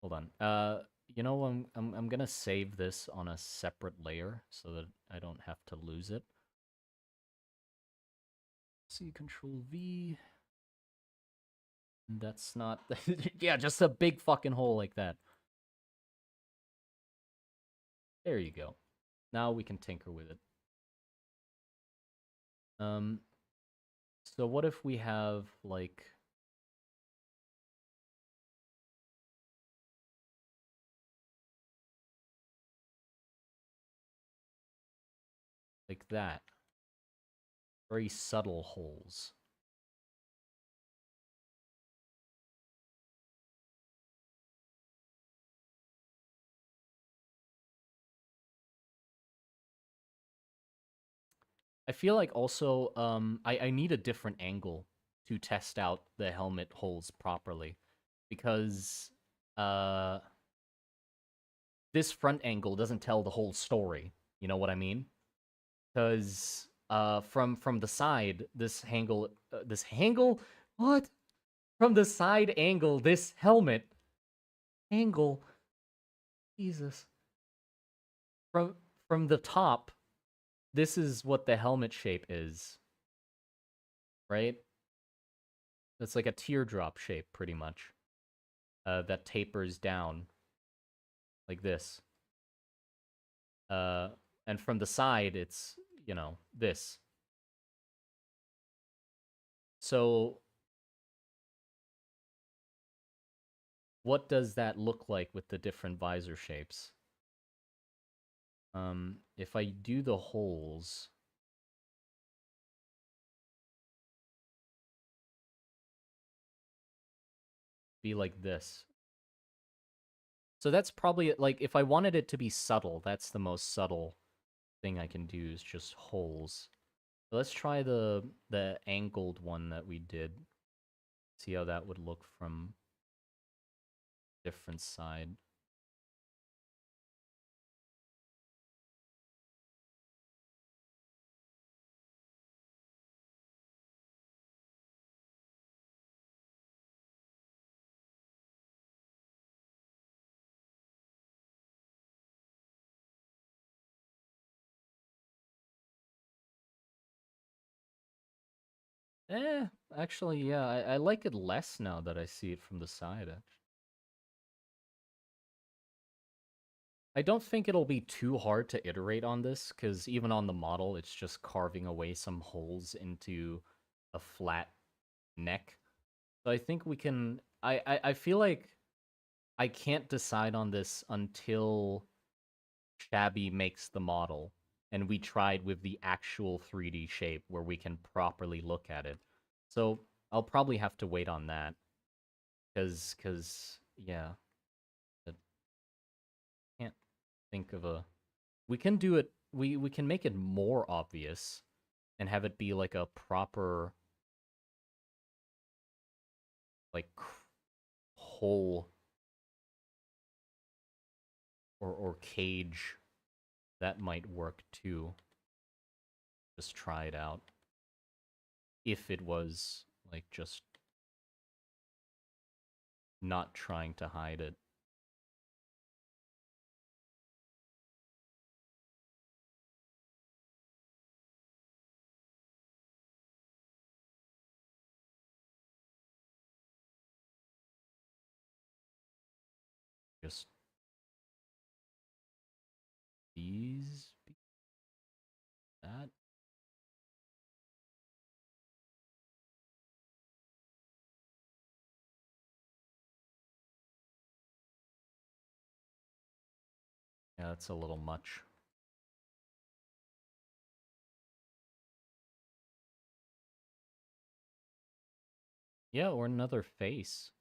Hold on. You know, I'm gonna save this on a separate layer so that I don't have to lose it. C Control V. That's not. Yeah, just a big fucking hole like that. There you go. Now we can tinker with it. Um. So what if we have like that? Very subtle holes. I feel like also I need a different angle to test out the helmet holes properly because this front angle doesn't tell the whole story. You know what I mean? Because from the side, this angle, what? From the side angle, this helmet angle, Jesus. From from the top, this is what the helmet shape is, right? It's like a teardrop shape, pretty much. That tapers down like this. Uh, and from the side, it's this. So what does that look like with the different visor shapes? If I do the holes, be like this. So that's probably like if I wanted it to be subtle, that's the most subtle thing I can do is just holes. So let's try the angled one that we did. See how that would look from different side. Eh, actually, yeah, I like it less now that I see it from the side. I don't think it'll be too hard to iterate on this, because even on the model, it's just carving away some holes into a flat neck. So I think we can. I feel like I can't decide on this until Shabby makes the model, and we tried with the actual 3D shape where we can properly look at it. So I'll probably have to wait on that, because yeah, I can't think of a. We can do it. We can make it more obvious and have it be like a proper like hole or cage. That might work too. Just try it out. If it was like just not trying to hide it. Just these that. Yeah, that's a little much. Yeah, or another face.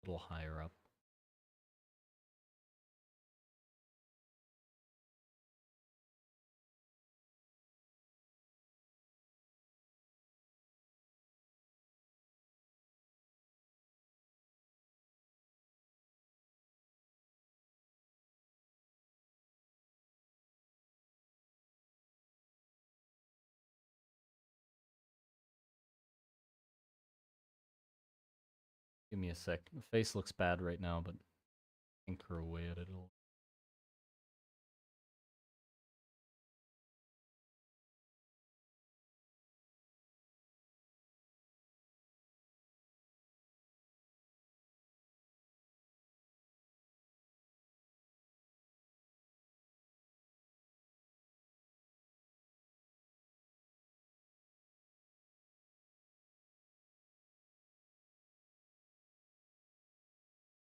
A little higher up. Give me a sec. The face looks bad right now, but anchor away at it.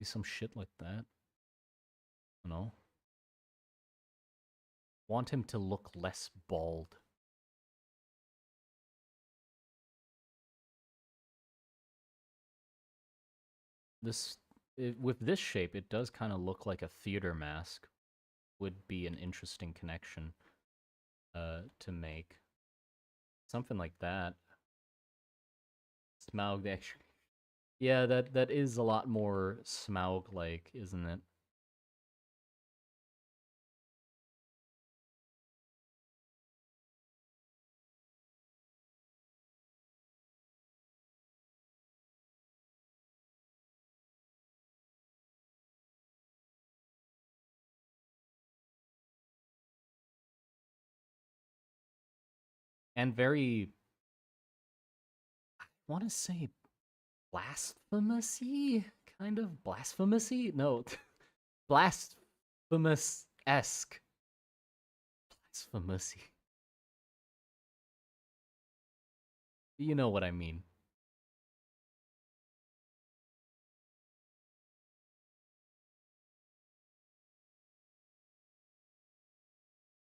Some shit like that. You know? Want him to look less bald. This with this shape, it does kind of look like a theater mask. Would be an interesting connection to make. Something like that. Smaug the extra. Yeah, that is a lot more Smaug like, isn't it? And very, I want to say blasphemousy, kind of blasphemousy. No, blasphemous esque. Blasphemousy. You know what I mean.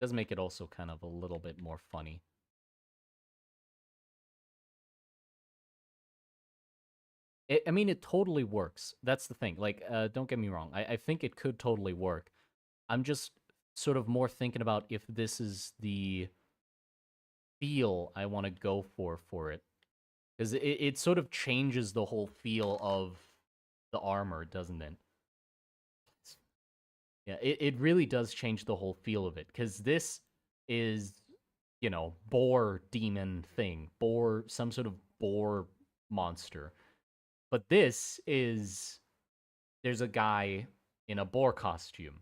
Does make it also kind of a little bit more funny. I mean, it totally works. That's the thing. Like, don't get me wrong. I think it could totally work. I'm just sort of more thinking about if this is the feel I want to go for it. Because it sort of changes the whole feel of the armor, doesn't it? Yeah, it really does change the whole feel of it. Because this is, boar demon thing, boar, some sort of boar monster. But this is there's a guy in a boar costume,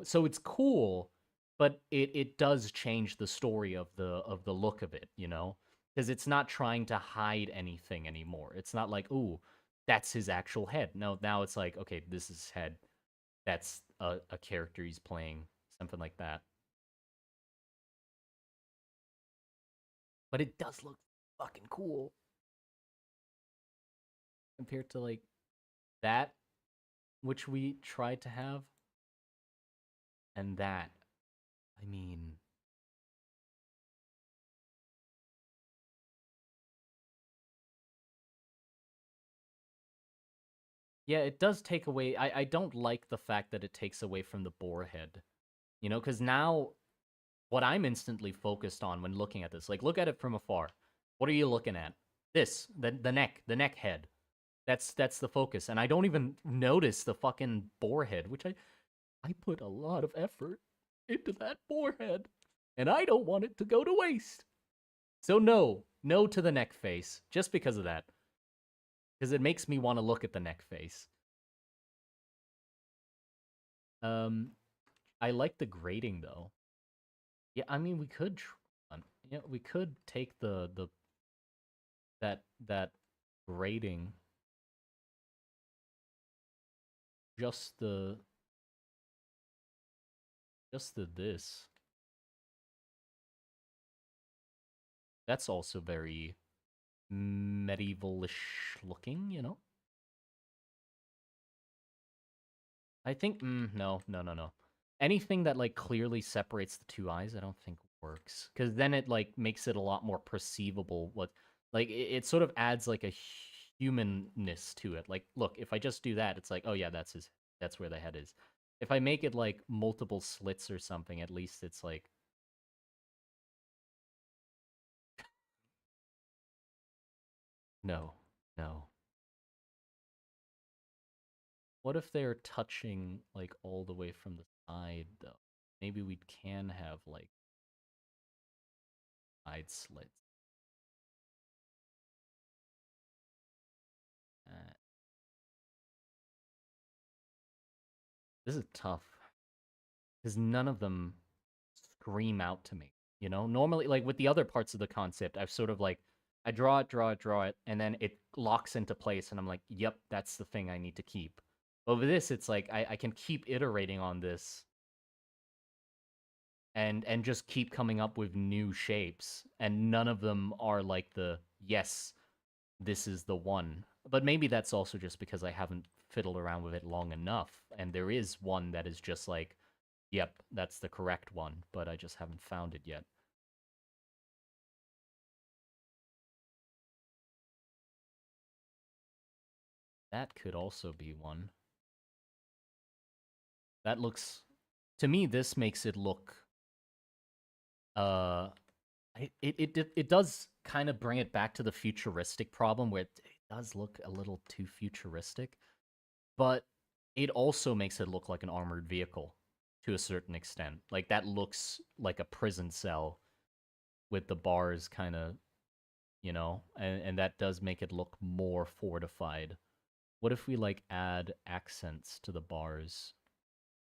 So it's cool, but it does change the story of the look of it. Because it's not trying to hide anything anymore. It's not like, ooh, that's his actual head. No, now it's like, okay, this is his head. That's a character he's playing, something like that. But it does look fucking cool compared to like that, which we tried to have, and that. I mean, yeah, it does take away. I don't like the fact that it takes away from the boar head, because now what I'm instantly focused on when looking at this, like, look at it from afar. What are you looking at? This, the neck head. That's the focus, and I don't even notice the fucking boar head, which I put a lot of effort into that boar head, and I don't want it to go to waste. So no, no to the neck face, just because of that, because it makes me want to look at the neck face. Um, I like the grading though. Yeah, I mean we could yeah, we could take the that grading, just the this. That's also very medievalish looking. I think no, no, no, no. Anything that like clearly separates the two eyes, I don't think works, because then it like makes it a lot more perceivable. What like it sort of adds like a humanness to it. Like, look, if I just do that, it's like, oh yeah, that's where the head is. If I make it like multiple slits or something, at least it's like, no, no. What if they're touching like all the way from the side though? Maybe we can have like side slits. Uh, this is tough because none of them scream out to me. Normally, like with the other parts of the concept, I've sort of like I draw it, and then it locks into place, and I'm like, yep, that's the thing I need to keep. But with this, it's like I can keep iterating on this and just keep coming up with new shapes, and none of them are like the yes, this is the one. But maybe that's also just because I haven't fiddled around with it long enough, and there is one that is just like, yep, that's the correct one, but I just haven't found it yet. That could also be one. That looks to me this makes it look uh it does kind of bring it back to the futuristic problem where it does look a little too futuristic, but it also makes it look like an armored vehicle to a certain extent. Like that looks like a prison cell with the bars kind of, and that does make it look more fortified. What if we like add accents to the bars?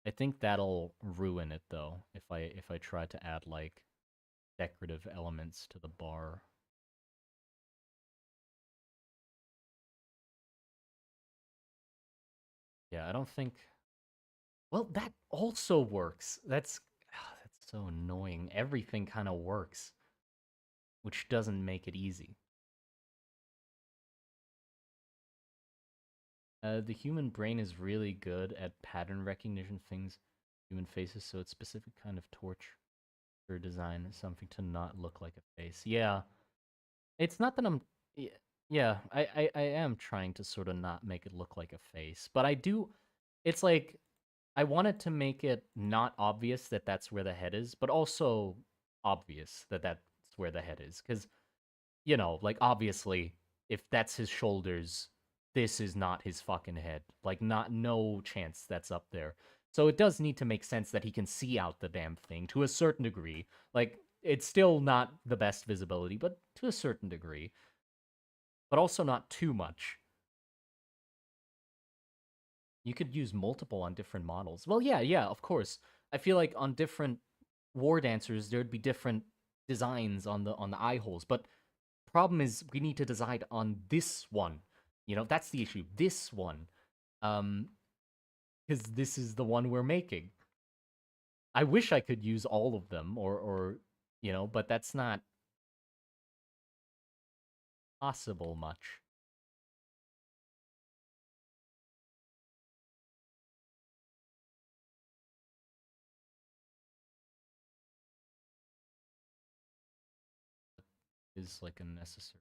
I think that'll ruin it though if I try to add like decorative elements to the bar. Yeah, I don't think. Well, that also works. That's so annoying. Everything kind of works, which doesn't make it easy. The human brain is really good at pattern recognition things, human faces, so it's specific kind of torch for design, something to not look like a face. Yeah, it's not that I'm. Yeah, Yeah, I am trying to sort of not make it look like a face, but I do. It's like I wanted to make it not obvious that that's where the head is, but also obvious that that's where the head is. Because, like, obviously, if that's his shoulders, this is not his fucking head. Like, not, no chance that's up there. So it does need to make sense that he can see out the damn thing to a certain degree. Like, it's still not the best visibility, but to a certain degree. But also not too much. You could use multiple on different models. Well, yeah, of course. I feel like on different war dancers there'd be different designs on the eye holes, but problem is we need to decide on this one. That's the issue. This one. Um cuz this is the one we're making. I wish I could use all of them or but that's not possible much. Is like a necessary.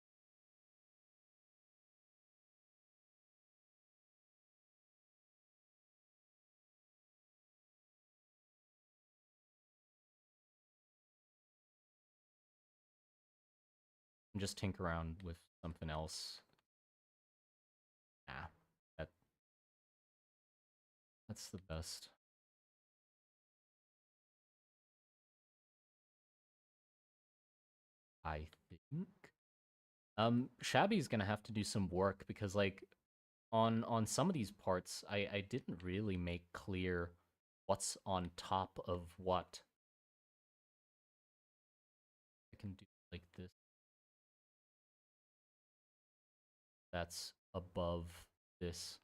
Just tinker around with something else. Nah. That that's the best. I think. Shabby's gonna have to do some work because like on some of these parts, I didn't really make clear what's on top of what. I can do like this. That's above this.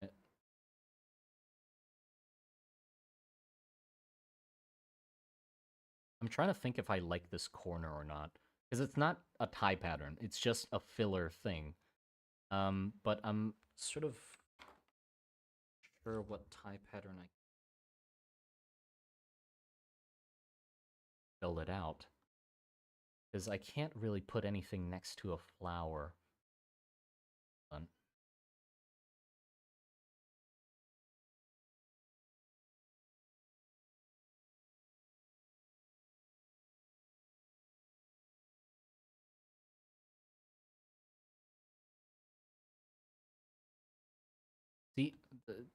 Eh, I'm trying to think if I like this corner or not because it's not a tie pattern. It's just a filler thing. But I'm sort of sure what tie pattern I fill it out because I can't really put anything next to a flower. Hold See,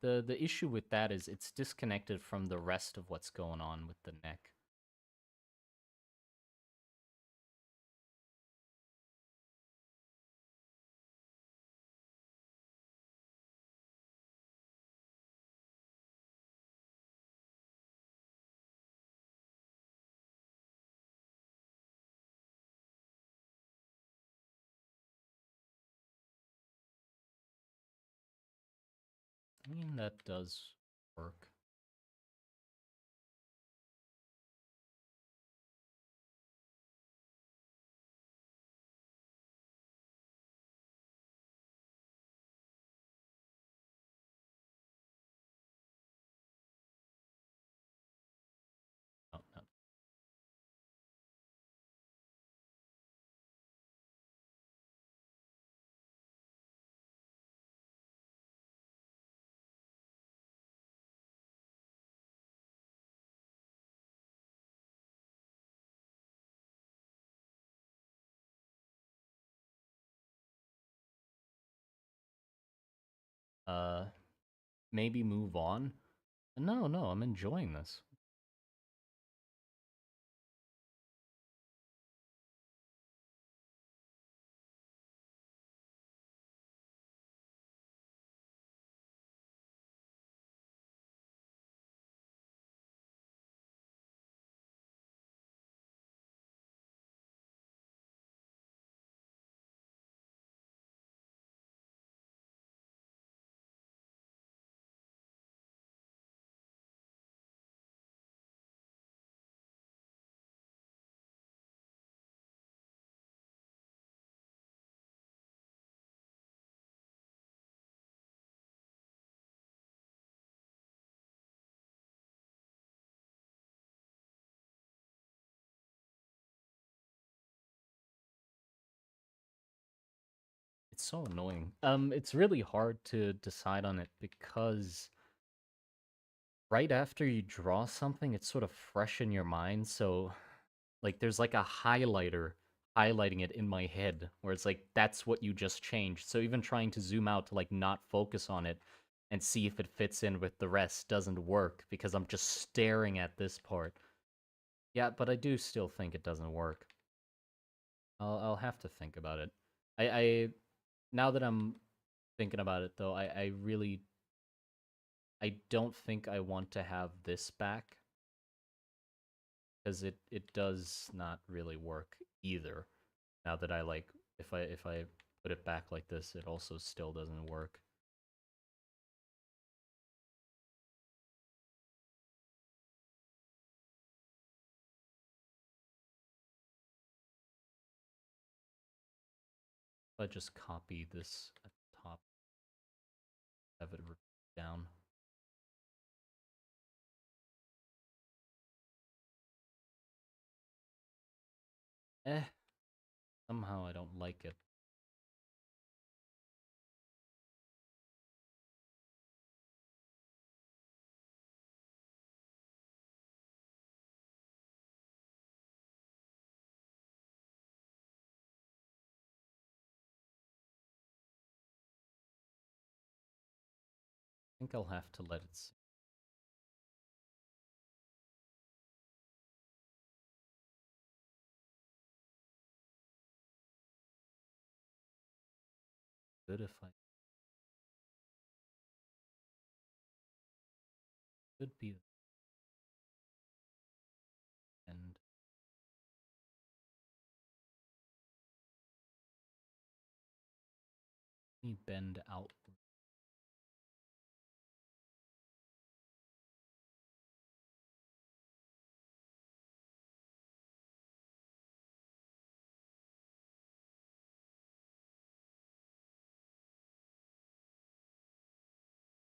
the issue with that is it's disconnected from the rest of what's going on with the neck. I mean, that does work. Oh, no. Uh, maybe move on. No, no, I'm enjoying this. It's so annoying. It's really hard to decide on it because right after you draw something, it's sort of fresh in your mind. So, like, there's like a highlighter highlighting it in my head where it's like, that's what you just changed. So, even trying to zoom out to like not focus on it and see if it fits in with the rest doesn't work because I'm just staring at this part. Yeah, but I do still think it doesn't work. I'll have to think about it. I now that I'm thinking about it though, I really I don't think I want to have this back because it does not really work either. Now that I like if I put it back like this, it also still doesn't work. If I just copy this at the top, have it down. Eh, somehow I don't like it. I think I'll have to let it sit. Good if I could be and me bend out.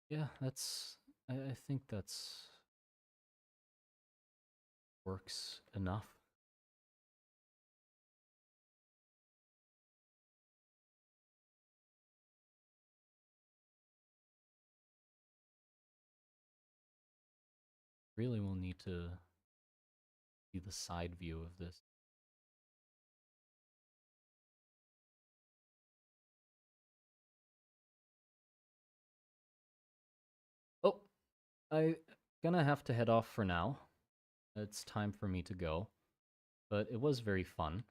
Yeah, that's I think that's works enough. Really will need to see the side view of this. Oh, I gonna have to head off for now. It's time for me to go, but it was very fun.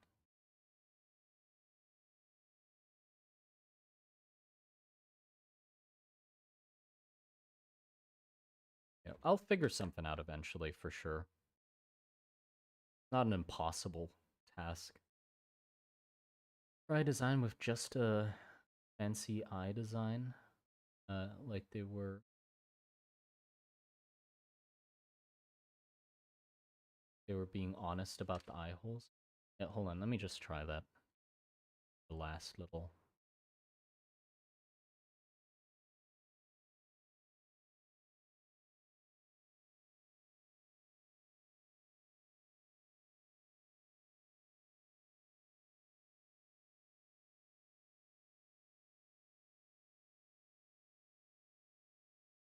Yeah, I'll figure something out eventually for sure. Not an impossible task. Try design with just a fancy eye design, like they were being honest about the eye holes. Yeah, hold on, let me just try that. The last little.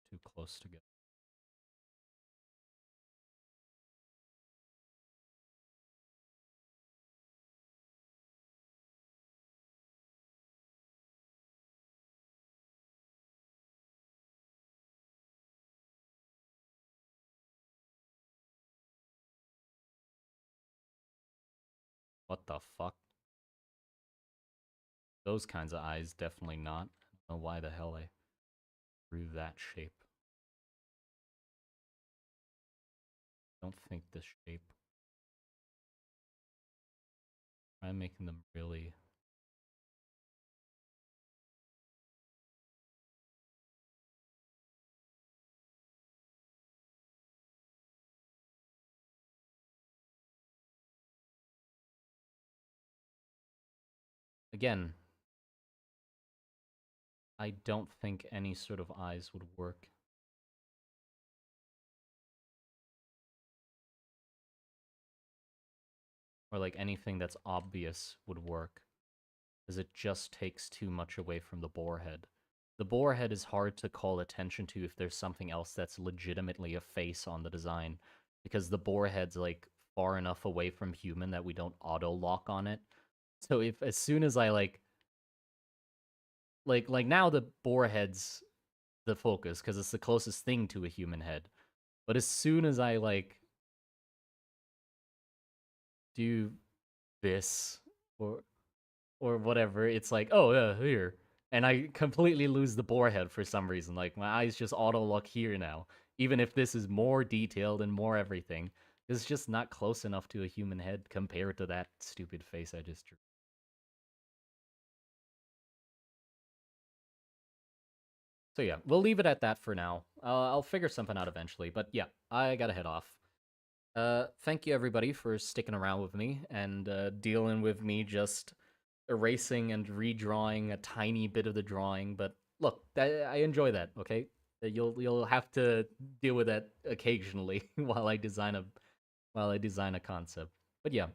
Too close to go. What the fuck? Those kinds of eyes, definitely not. I don't know why the hell I drew that shape. Don't think this shape. Try making them really. Again, I don't think any sort of eyes would work. Or like anything that's obvious would work. because it just takes too much away from the boar head. The boar head is hard to call attention to if there's something else that's legitimately a face on the design, because the boar head's like far enough away from human that we don't auto lock on it. So if as soon as I like now the boar head's the focus because it's the closest thing to a human head. But as soon as I like do this or or whatever, it's like, oh yeah, here. And I completely lose the boar head for some reason. Like my eyes just auto lock here now. Even if this is more detailed and more everything, it's just not close enough to a human head compared to that stupid face I just drew. So yeah, we'll leave it at that for now. I'll figure something out eventually. But yeah, I gotta head off. Thank you everybody for sticking around with me and dealing with me just erasing and redrawing a tiny bit of the drawing. But look, I enjoy that. Okay, you'll have to deal with that occasionally while I design a concept. But yeah,